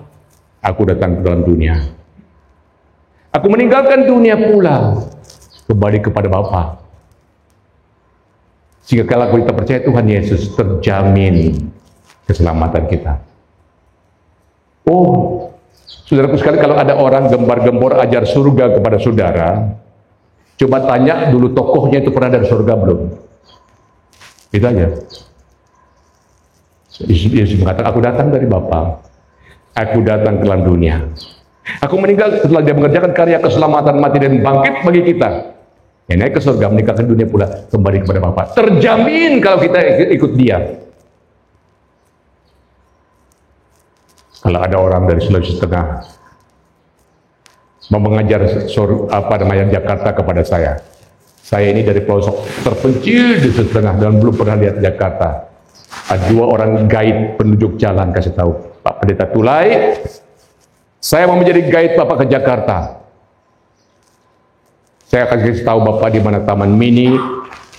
aku datang ke dalam dunia. Aku meninggalkan dunia pula, kembali kepada Bapa. Sehingga kalau kita percaya Tuhan Yesus, terjamin keselamatan kita. Oh, saudaraku sekali, kalau ada orang gembar-gembor ajar surga kepada saudara, coba tanya dulu tokohnya itu pernah dari surga belum? Itu aja. Yesus mengatakan, aku datang dari Bapa, aku datang ke dalam dunia. Aku meninggal setelah dia mengerjakan karya keselamatan, mati dan bangkit bagi kita. Yang naik ke surga, meninggalkan dunia pula, kembali kepada Bapa. Terjamin kalau kita ikut dia. Kalau ada orang dari Sulawesi Tengah mau mengajar Jakarta kepada saya ini dari pelosok terpencil di Sulawesi Tengah dan belum pernah lihat Jakarta. Ada 2 orang guide penunjuk jalan kasih tahu, Pak Pendeta Tulai, saya mau menjadi guide Bapak ke Jakarta. Saya akan kasih tahu Bapak di mana Taman Mini,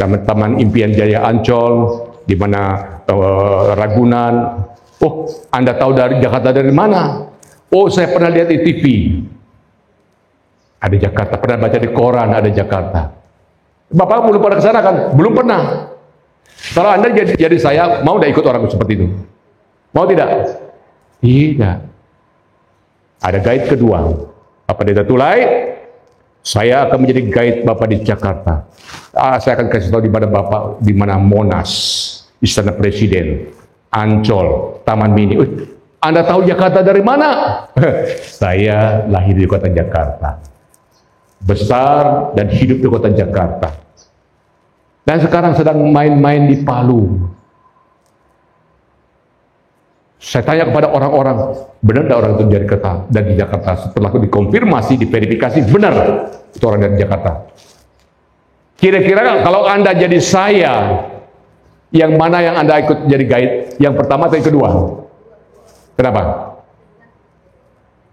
Taman Impian Jaya Ancol, di mana Ragunan. Oh, Anda tahu dari Jakarta dari mana? Oh, saya pernah lihat di TV. Ada Jakarta. Pernah baca di koran ada Jakarta. Bapak belum pernah ke sana kan? Belum pernah. Kalau Anda jadi saya, mau tidak ikut orang seperti itu? Mau tidak? Tidak. Ada guide kedua. Bapak Pendeta Tulai, saya akan menjadi guide Bapak di Jakarta. Saya akan kasih tahu di mana Bapak, di mana Monas, Istana Presiden, Ancol, Taman Mini. Anda tahu Jakarta dari mana? Saya lahir di kota Jakarta, besar dan hidup di kota Jakarta, dan sekarang sedang main-main di Palu. Saya tanya kepada orang-orang, benar tidak orang itu dari Jakarta? Setelah dikonfirmasi, diverifikasi, benar itu orang dari Jakarta. Kira-kira kalau Anda jadi saya, yang mana yang Anda ikut jadi guide? Yang pertama atau yang kedua? Kenapa?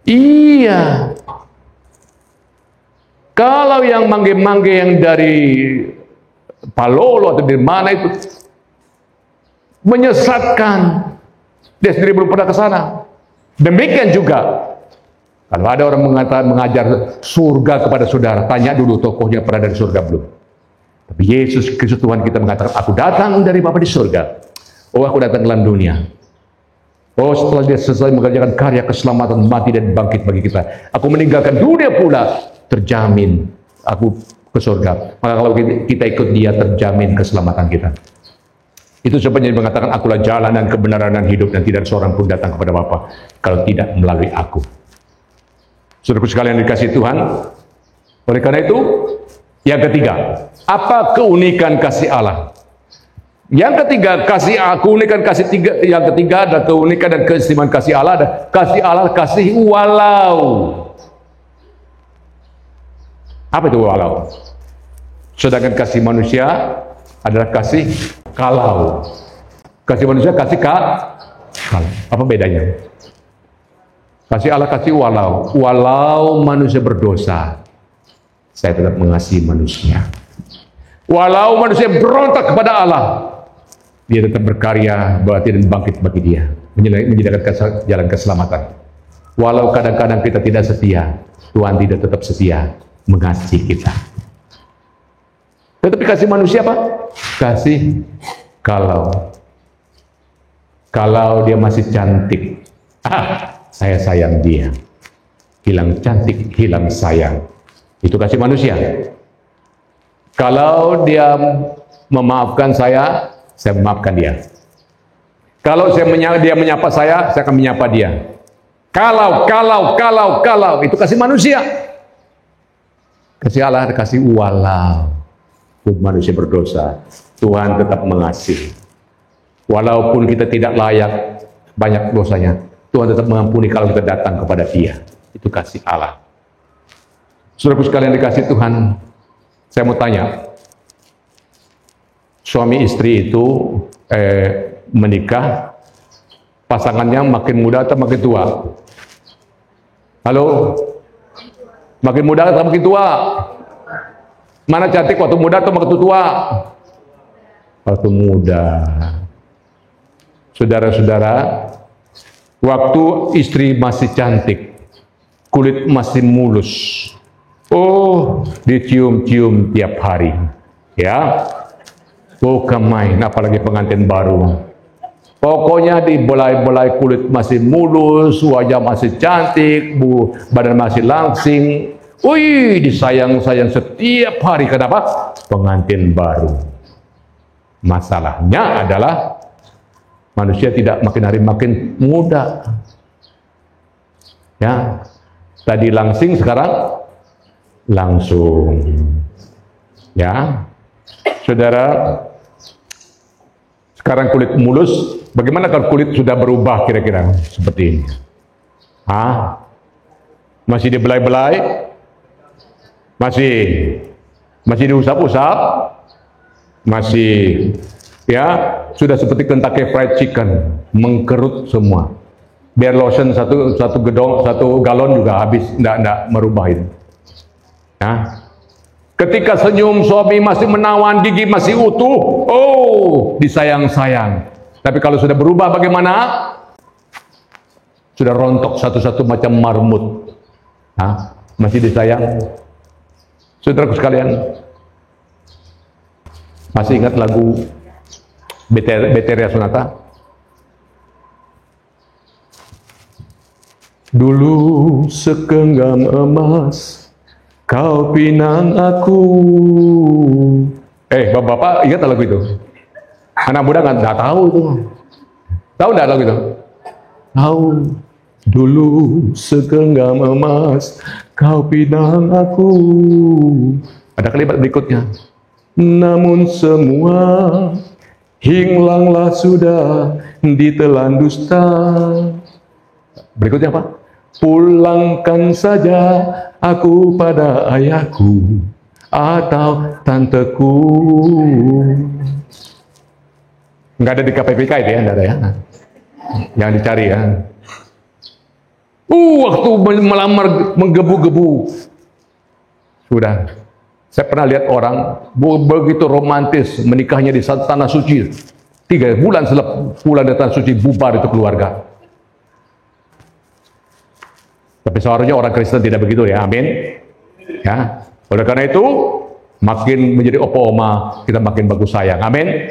Iya. Kalau yang mangge-mangge yang dari Palolo atau dari mana itu menyesatkan, dia sendiri belum pernah ke sana. Demikian juga kalau ada orang mengajar surga kepada saudara, tanya dulu tokohnya pernah dari surga belum. Tapi Yesus Kristus Tuhan kita mengatakan, aku datang dari Bapa di surga. Oh, aku datang ke dalam dunia. Oh, setelah dia selesai mengerjakan karya keselamatan, mati dan bangkit bagi kita, aku meninggalkan dunia pula, terjamin aku ke surga. Maka kalau kita ikut dia, terjamin keselamatan kita. Itu sebabnya dia mengatakan, akulah jalan dan kebenaran dan hidup, dan tidak seorang pun datang kepada Bapa kalau tidak melalui aku. Saudaraku sekalian dikasihi Tuhan, oleh karena itu, yang ketiga, apa keunikan kasih Allah? Yang ketiga, keunikan kasih yang ketiga adalah keunikan dan keistimewaan kasih Allah. Kasih Allah, kasih walau. Apa itu walau? Sedangkan kasih manusia adalah kasih kalau. Kasih manusia kasih kalau. Apa bedanya? Kasih Allah kasih walau. Walau manusia berdosa, saya tetap mengasihi manusia. Walau manusia berontak kepada Allah, dia tetap berkarya berarti dan bangkit bagi dia, menyediakan jalan keselamatan. Walau kadang-kadang kita tidak setia, Tuhan tidak tetap setia mengasihi kita. Tetapi kasih manusia apa? Kasih kalau dia masih cantik, saya sayang dia. Hilang cantik, hilang sayang. Itu kasih manusia. Kalau dia memaafkan saya memaafkan dia. Kalau dia menyapa saya akan menyapa dia. Kalau itu kasih manusia. Kasih Allah, kasih walau manusia berdosa, Tuhan tetap mengasihi. Walaupun kita tidak layak, banyak dosanya, Tuhan tetap mengampuni kalau kita datang kepada Dia. Itu kasih Allah. Saudaraku sekalian dikasih Tuhan, saya mau tanya, suami istri itu menikah, pasangannya makin muda atau makin tua? Halo? Makin muda atau makin tua? Mana cantik waktu muda atau waktu tua? Waktu muda. Saudara-saudara, waktu istri masih cantik, kulit masih mulus, oh, dicium-cium tiap hari, ya. Bukan main, apalagi pengantin baru. Pokoknya dibelai-belai, kulit masih mulus, wajah masih cantik, badan masih langsing. Wih, disayang-sayang setiap hari. Kenapa? Pengantin baru. Masalahnya adalah manusia tidak makin hari makin muda. Ya, tadi langsing, sekarang langsung. Ya, saudara, sekarang kulit mulus. Bagaimana kalau kulit sudah berubah kira-kira seperti ini? Masih dibelai-belai? Masih diusap-usap? Masih, ya, sudah seperti Kentucky Fried Chicken, mengkerut semua. Biar lotion satu galon juga habis, enggak merubah itu. Ya. Ketika senyum suami masih menawan, gigi masih utuh, oh, disayang-sayang. Tapi kalau sudah berubah bagaimana? Sudah rontok satu-satu macam marmut. Masih disayang? Saudaraku sekalian, masih ingat lagu Beteria Sonata? Dulu segenggam emas kau pinang aku. Bapak-bapak ingat lagu itu? Anak muda nggak tahu itu. Tahu nggak lagu itu? Tahu. Dulu segenggam emas kau pinang aku. Ada kalimat berikutnya. Namun semua hilanglah sudah ditelan dusta. Berikutnya apa? Pulangkan saja aku pada ayahku atau tanteku. Nggak ada di KPPK itu ya, nggak ada ya. Jangan dicari ya. Waktu melamar menggebu-gebu. Sudah. Saya pernah lihat orang begitu romantis menikahnya di tanah suci. 3 bulan setelah pulang dari tanah suci bubar itu keluarga. Tapi seharusnya orang Kristen tidak begitu ya, amin. Ya, oleh karena itu makin menjadi opa-oma kita makin bagus sayang, amin.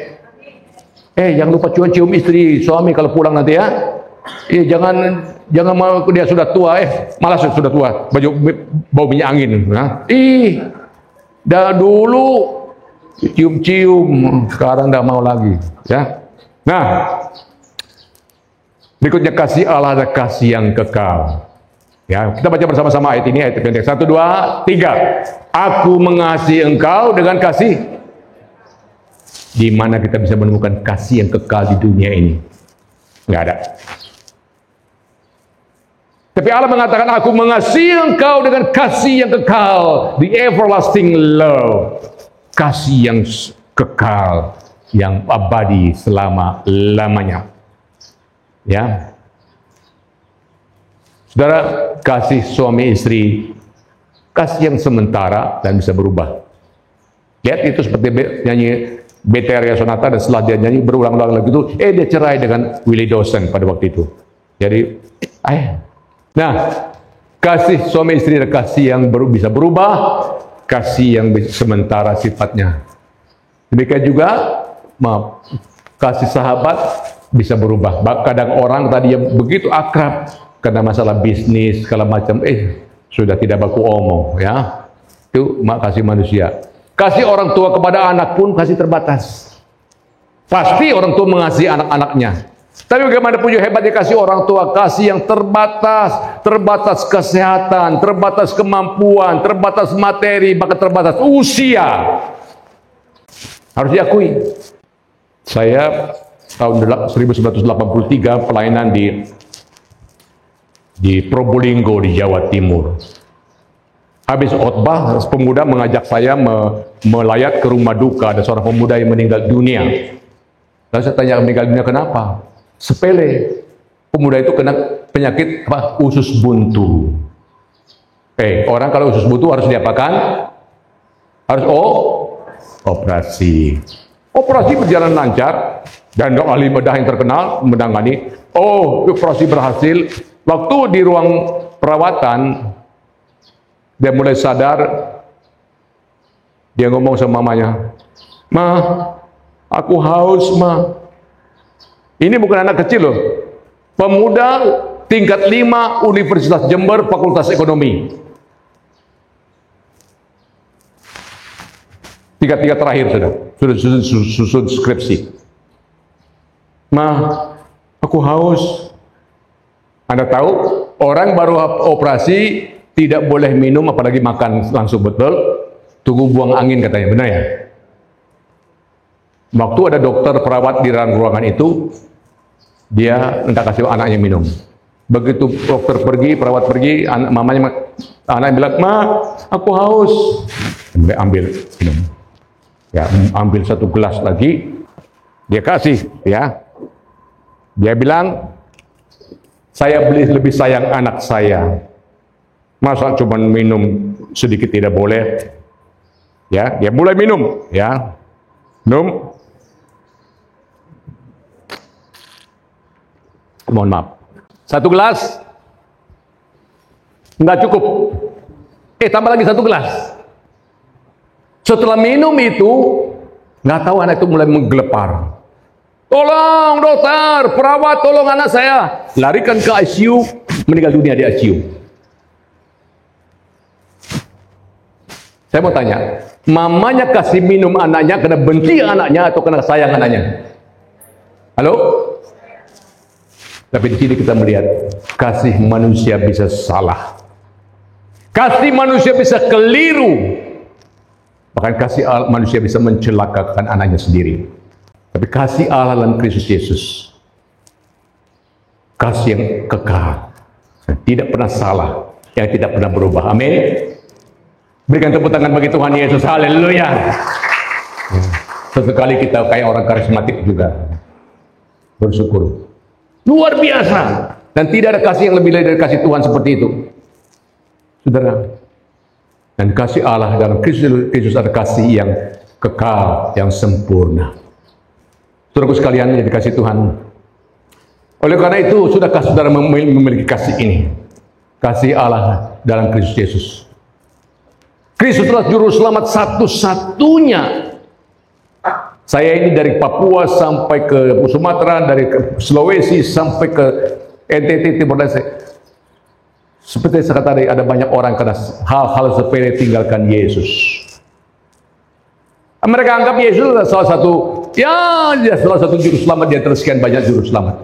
Jangan lupa cium istri suami kalau pulang nanti ya. Jangan mau dia sudah tua, malas sudah tua, bau minyak angin. Dah dulu cium-cium, sekarang dah mau lagi, ya. Nah, berikutnya kasih Allah adalah kasih yang kekal. Ya, kita baca bersama-sama ayat ini, ayat pendek. 1, 2, 3. Aku mengasihi engkau dengan kasih. Di mana kita bisa menemukan kasih yang kekal di dunia ini? Nggak ada. Tapi Allah mengatakan, aku mengasihi engkau dengan kasih yang kekal. The everlasting love. Kasih yang kekal, yang abadi selama-lamanya. Ya. Saudara, kasih suami istri, kasih yang sementara dan bisa berubah. Lihat itu seperti nyanyi Beteria Sonata, dan setelah dia nyanyi berulang-ulang lagi itu, dia cerai dengan Willie Dawson pada waktu itu. Jadi, nah, kasih suami istri adalah kasih yang bisa berubah, kasih yang sementara sifatnya. Demikian juga, kasih sahabat bisa berubah. Kadang orang tadi yang begitu akrab karena masalah bisnis segala macam, sudah tidak baku omong, ya. Itu kasih manusia. Kasih orang tua kepada anak pun kasih terbatas. Pasti orang tua mengasihi anak-anaknya. Tapi bagaimanapun juga hebatnya kasih orang tua, kasih yang terbatas. Terbatas kesehatan, terbatas kemampuan, terbatas materi, bahkan terbatas usia. Harus diakui. Saya tahun 1983 pelayanan di Probolinggo di Jawa Timur. Habis khotbah, pemuda mengajak saya melayat ke rumah duka. Ada seorang pemuda yang meninggal dunia. Lalu saya tanya, meninggal dunia kenapa? Sepele. Pemuda itu kena penyakit usus buntu. Orang kalau usus buntu harus diapakan? Harus operasi. Operasi berjalan lancar dan ahli bedah yang terkenal menangani. Operasi berhasil. Waktu di ruang perawatan, dia mulai sadar. Dia ngomong sama mamanya, "Ma, aku haus, Ma." Ini bukan anak kecil loh. Pemuda tingkat 5 Universitas Jember, Fakultas Ekonomi. Tiga terakhir sudah susun skripsi. "Ma, aku haus." Anda tahu, orang baru operasi tidak boleh minum apalagi makan langsung, betul? Tunggu buang angin katanya, benar ya? Waktu ada dokter perawat di ruangan itu, dia minta kasih anaknya minum. Begitu dokter pergi, perawat pergi, anaknya bilang, "Ma, aku haus." Ambil minum. Ya, ambil 1 gelas lagi, dia kasih, ya. Dia bilang, "Saya lebih sayang anak saya. Masa cuma minum sedikit tidak boleh?" Ya, dia mulai minum, ya. Minum. Mohon maaf. 1 gelas nggak cukup. Tambah lagi 1 gelas. Setelah minum itu, nggak tahu anak itu mulai menggelepar. Tolong dokter, perawat tolong anak saya. Larikan ke ICU, meninggal dunia di ICU. Saya mau tanya, mamanya kasih minum anaknya karena benci anaknya atau karena sayang anaknya? Halo? Tapi di sini kita melihat kasih manusia bisa salah. Kasih manusia bisa keliru. Bahkan kasih manusia bisa mencelakakan anaknya sendiri. Tapi kasih Allah dalam Kristus Yesus, kasih yang kekal, yang tidak pernah salah, yang tidak pernah berubah. Amin. Berikan tepuk tangan bagi Tuhan Yesus. Haleluya. Sesekali kita kayak orang karismatik juga. Bersyukur. Luar biasa. Dan tidak ada kasih yang lebih dari kasih Tuhan seperti itu. Saudara. Dan kasih Allah dalam Kristus ada kasih yang kekal, yang sempurna. Saudaraku sekalian yang dikasih Tuhan. Oleh karena itu, sudahkah saudara memiliki kasih ini? Kasih Allah dalam Kristus Yesus. Kristus adalah juru selamat satu-satunya. Saya ini dari Papua sampai ke Sumatera, dari Sulawesi sampai ke NTT Timur Leste. Seperti saya kata tadi, ada banyak orang karena hal-hal sepele tinggalkan Yesus. Mereka anggap Yesus adalah salah satu, dia salah satu juru selamat di antara sekian banyak juru selamat.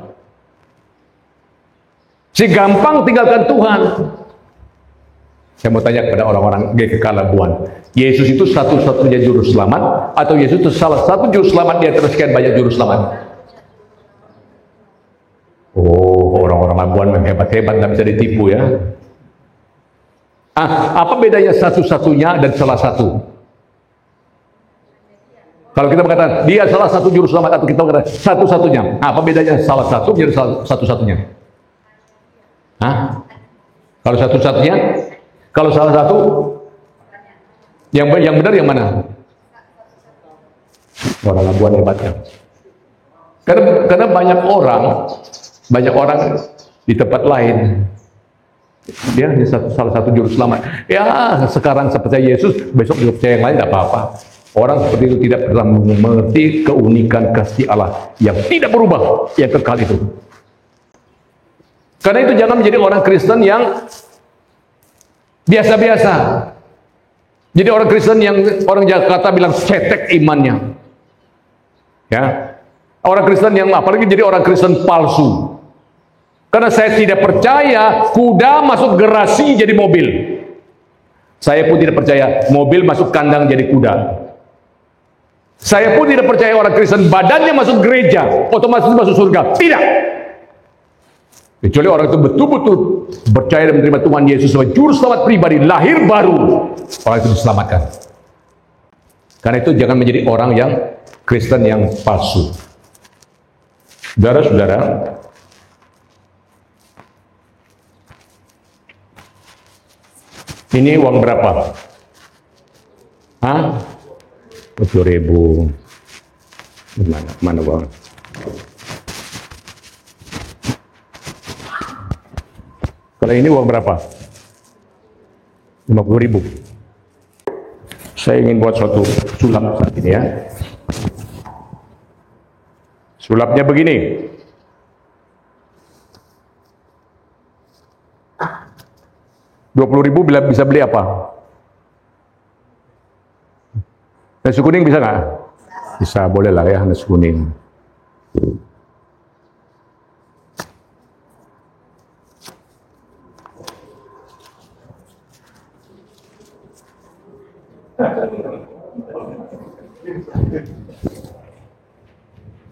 Si gampang tinggalkan Tuhan. Saya mau tanya kepada orang-orang GKK Labuan, Yesus itu satu-satunya juru selamat atau Yesus itu salah satu juru selamat di antara sekian banyak juru selamat? Oh, orang-orang Labuan memang hebat-hebat, nggak bisa ditipu ya. Apa bedanya satu-satunya dan salah satu? Kalau kita mengatakan dia salah satu juru selamat atau kita mengatakan satu-satunya, apa bedanya salah satu menjadi satu-satunya? Kalau satu-satunya, kalau salah satu, yang benar yang mana? Orang Labuan hebatnya. Karena banyak orang di tempat lain, dia hanya salah satu juru selamat. Ya sekarang saya percaya Yesus, besok juga percaya yang lain, tidak apa-apa. Orang seperti itu tidak pernah mengerti keunikan kasih Allah yang tidak berubah, yang kekal itu. Karena itu jangan menjadi orang Kristen yang biasa-biasa. Jadi orang Kristen yang orang Jakarta bilang cetek imannya. Ya. Orang Kristen yang apalagi jadi orang Kristen palsu. Karena saya tidak percaya kuda masuk gerasi jadi mobil. Saya pun tidak percaya mobil masuk kandang jadi kuda. Saya pun tidak percaya orang Kristen badannya masuk gereja otomatis masuk surga. Tidak. Kecuali orang itu betul-betul percaya dan menerima Tuhan Yesus sebagai juru selamat pribadi, lahir baru, orang itu diselamatkan. Karena itu jangan menjadi orang yang Kristen yang palsu. Saudara-saudara, ini uang berapa? 40.000. Mana uang? Kalau ini uang berapa? 50.000. Saya ingin buat suatu sulap saat ini ya. Sulapnya begini. Rp20.000 bisa beli apa? Nasi kuning bisa nggak? Bisa, boleh lah ya nasi kuning.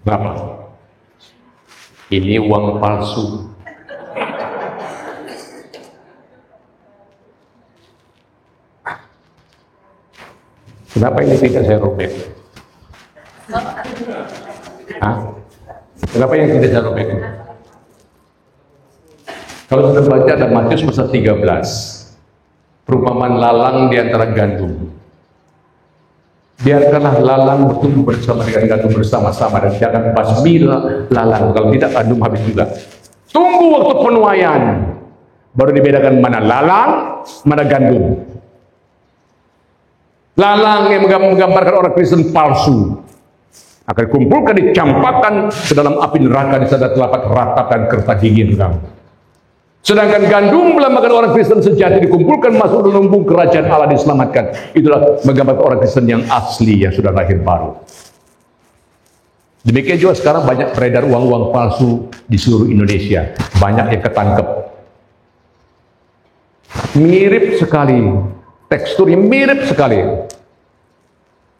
Kenapa? Ini uang palsu. Kenapa ini tidak saya robek? Kenapa yang tidak saya robek? Kalau sudah baca ada Matius pasal 13, perumpamaan lalang di antara gandum. Biarkanlah lalang bertumbuh bersama dengan gandum bersama-sama dan jangan basmi lalang, kalau tidak gandum habis juga. Tunggu waktu penuaian, baru dibedakan mana lalang, mana gandum. Lalang yang menggambarkan orang Kristen palsu akan dikumpulkan, dicampakkan ke dalam api neraka, di sana terdapat ratakan kerta gigi engkau. Sedangkan gandum melambangkan orang Kristen sejati dikumpulkan masuk dalam lumbung kerajaan Allah, diselamatkan. Itulah menggambarkan orang Kristen yang asli, yang sudah lahir baru. Demikian juga sekarang banyak beredar uang-uang palsu di seluruh Indonesia. Banyak yang ketangkep. Mirip sekali, teksturnya mirip sekali.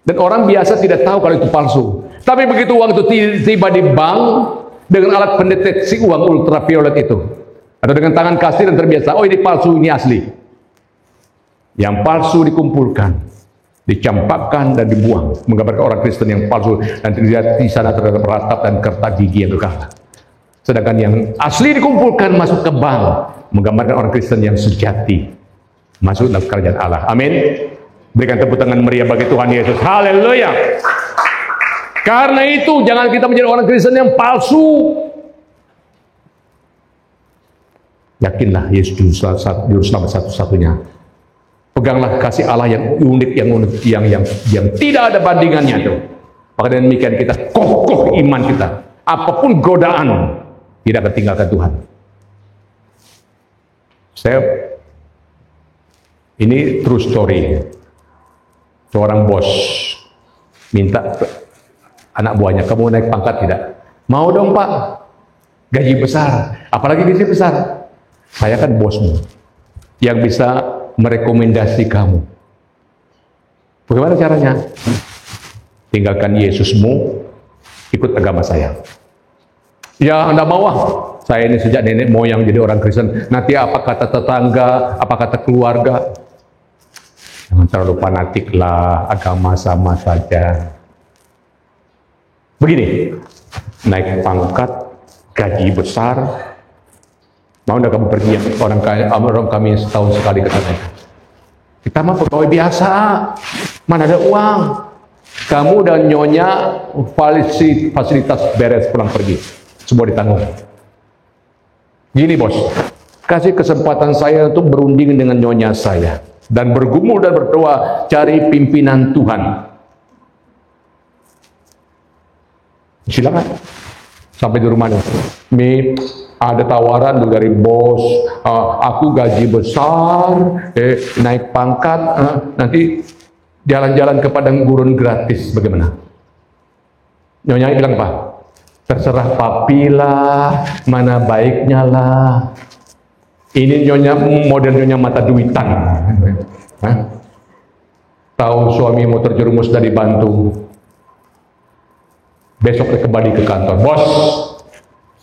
Dan orang biasa tidak tahu kalau itu palsu. Tapi begitu uang itu tiba di bank dengan alat pendeteksi uang ultraviolet itu, atau dengan tangan kasir yang terbiasa, oh ini palsu, ini asli. Yang palsu dikumpulkan, dicampakkan dan dibuang, menggambarkan orang Kristen yang palsu, dan dilihat di sana terdapat ratap dan kerta gigi yang kekal. Sedangkan yang asli dikumpulkan masuk ke bank, menggambarkan orang Kristen yang sejati, masuk dalam kerajaan Allah. Amin. Berikan tepuk tangan meriah bagi Tuhan Yesus. Haleluya. Karena itu jangan kita menjadi orang Kristen yang palsu. Yakinlah Yesus juru selamat satu-satunya. Peganglah kasih Allah yang unik, yang tidak ada bandingannya itu. Maka dengan demikian kita kokoh iman kita. Apapun godaan tidak akan tinggalkan Tuhan. Ini true story. Seorang bos minta anak buahnya, kamu naik pangkat tidak? Mau dong Pak, gaji besar, apalagi gaji besar. Saya kan bosmu, yang bisa merekomendasi kamu. Bagaimana caranya? Tinggalkan Yesusmu, ikut agama saya. Ya Anda mau ah, saya ini sejak nenek moyang jadi orang Kristen. Nanti apa kata tetangga, apa kata keluarga? Jangan terlalu fanatik lah, agama sama saja. Begini, naik pangkat, gaji besar, mau enggak kamu pergi orang kami setahun sekali ke sana? Kita mah pegawai biasa, mana ada uang. Kamu dan nyonya fasilitas beres pulang pergi, semua ditanggung. Gini bos, kasih kesempatan saya untuk berunding dengan nyonya saya, dan bergumul dan berdoa cari pimpinan Tuhan. Silakan sampai di rumahnya. Ada tawaran dari bos, aku gaji besar, naik pangkat, nanti jalan-jalan ke padang gurun gratis, bagaimana? Nyonya bilang apa? Terserah papi lah, mana baiknya lah. Ini nyonya model nyonya mata duitan. Tahu suami mau terjerumus dari Bantung, besok kembali ke kantor. Bos,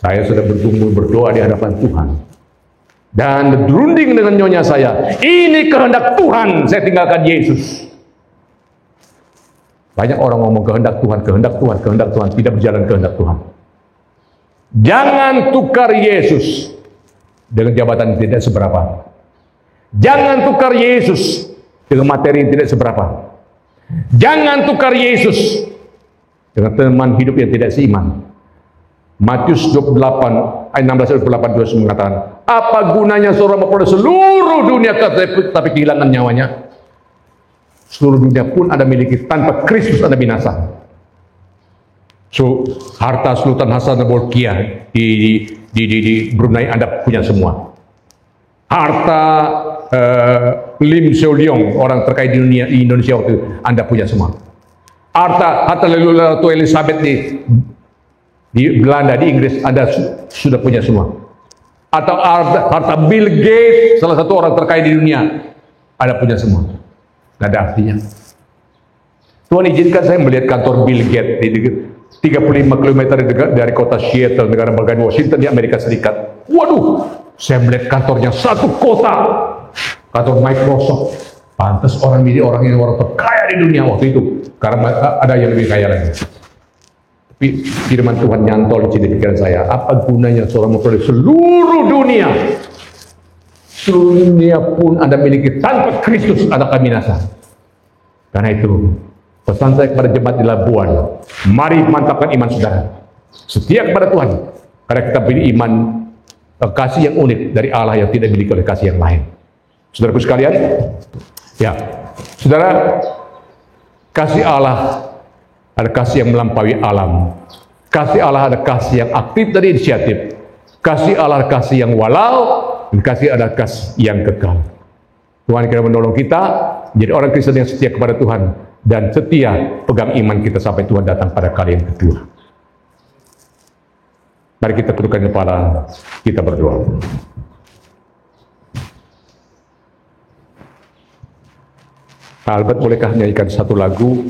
saya sudah bergumul berdoa di hadapan Tuhan dan berunding dengan nyonya saya. Ini kehendak Tuhan, saya tinggalkan Yesus. Banyak orang ngomong kehendak Tuhan, kehendak Tuhan, kehendak Tuhan, tidak berjalan kehendak Tuhan. Jangan tukar Yesus dengan jabatan yang tidak seberapa. Jangan tukar Yesus dengan materi yang tidak seberapa. Jangan tukar Yesus dengan teman hidup yang tidak seiman. Matius 28 ayat 16-28 Yesus mengatakan, apa gunanya seorang memperoleh seluruh dunia tapi kehilangan nyawanya? Seluruh dunia pun Anda miliki, tanpa Kristus Anda binasa. So, harta Sultan Hasan Bolkiah di Brunei Anda punya semua. Harta Lim Seo Leong, orang terkait di dunia di Indonesia waktu itu, Anda punya semua. Harta Ratu Elizabeth di Belanda, di Inggris, Anda sudah punya semua. Atau harta Bill Gates, salah satu orang terkaya di dunia, Anda punya semua. Nggak ada artinya. Tuhan izinkan saya melihat kantor Bill Gates di 35 km dari kota Seattle, negara bagian Washington di Amerika Serikat. Waduh, saya melihat kantornya satu kota, kantor Microsoft. Pantas orang ini orang terkaya di dunia waktu itu, karena ada yang lebih kaya lagi. Tapi firman Tuhan nyantol di pikiran saya, apa gunanya seorang memperoleh seluruh dunia? Seluruh dunia pun Anda miliki, tanpa Kristus Anda akan binasa. Karena itu, pesan saya kepada jemaat di Labuan, mari mantapkan iman saudara. Setia kepada Tuhan, karena kita pilih iman kasih yang unik dari Allah yang tidak dimiliki oleh kasih yang lain. Saudaraku sekalian, ya, saudara, Kasih Allah ada kasih yang melampaui alam. Kasih Allah ada kasih yang aktif dan inisiatif. Kasih Allah ada kasih yang walau, dan kasih ada kasih yang kekal. Tuhan kira menolong kita jadi orang Kristen yang setia kepada Tuhan dan setia pegang iman kita sampai Tuhan datang pada kali yang kedua. Mari kita tundukkan kepala, kita berdoa. Albert, bolehkah nyanyikan satu lagu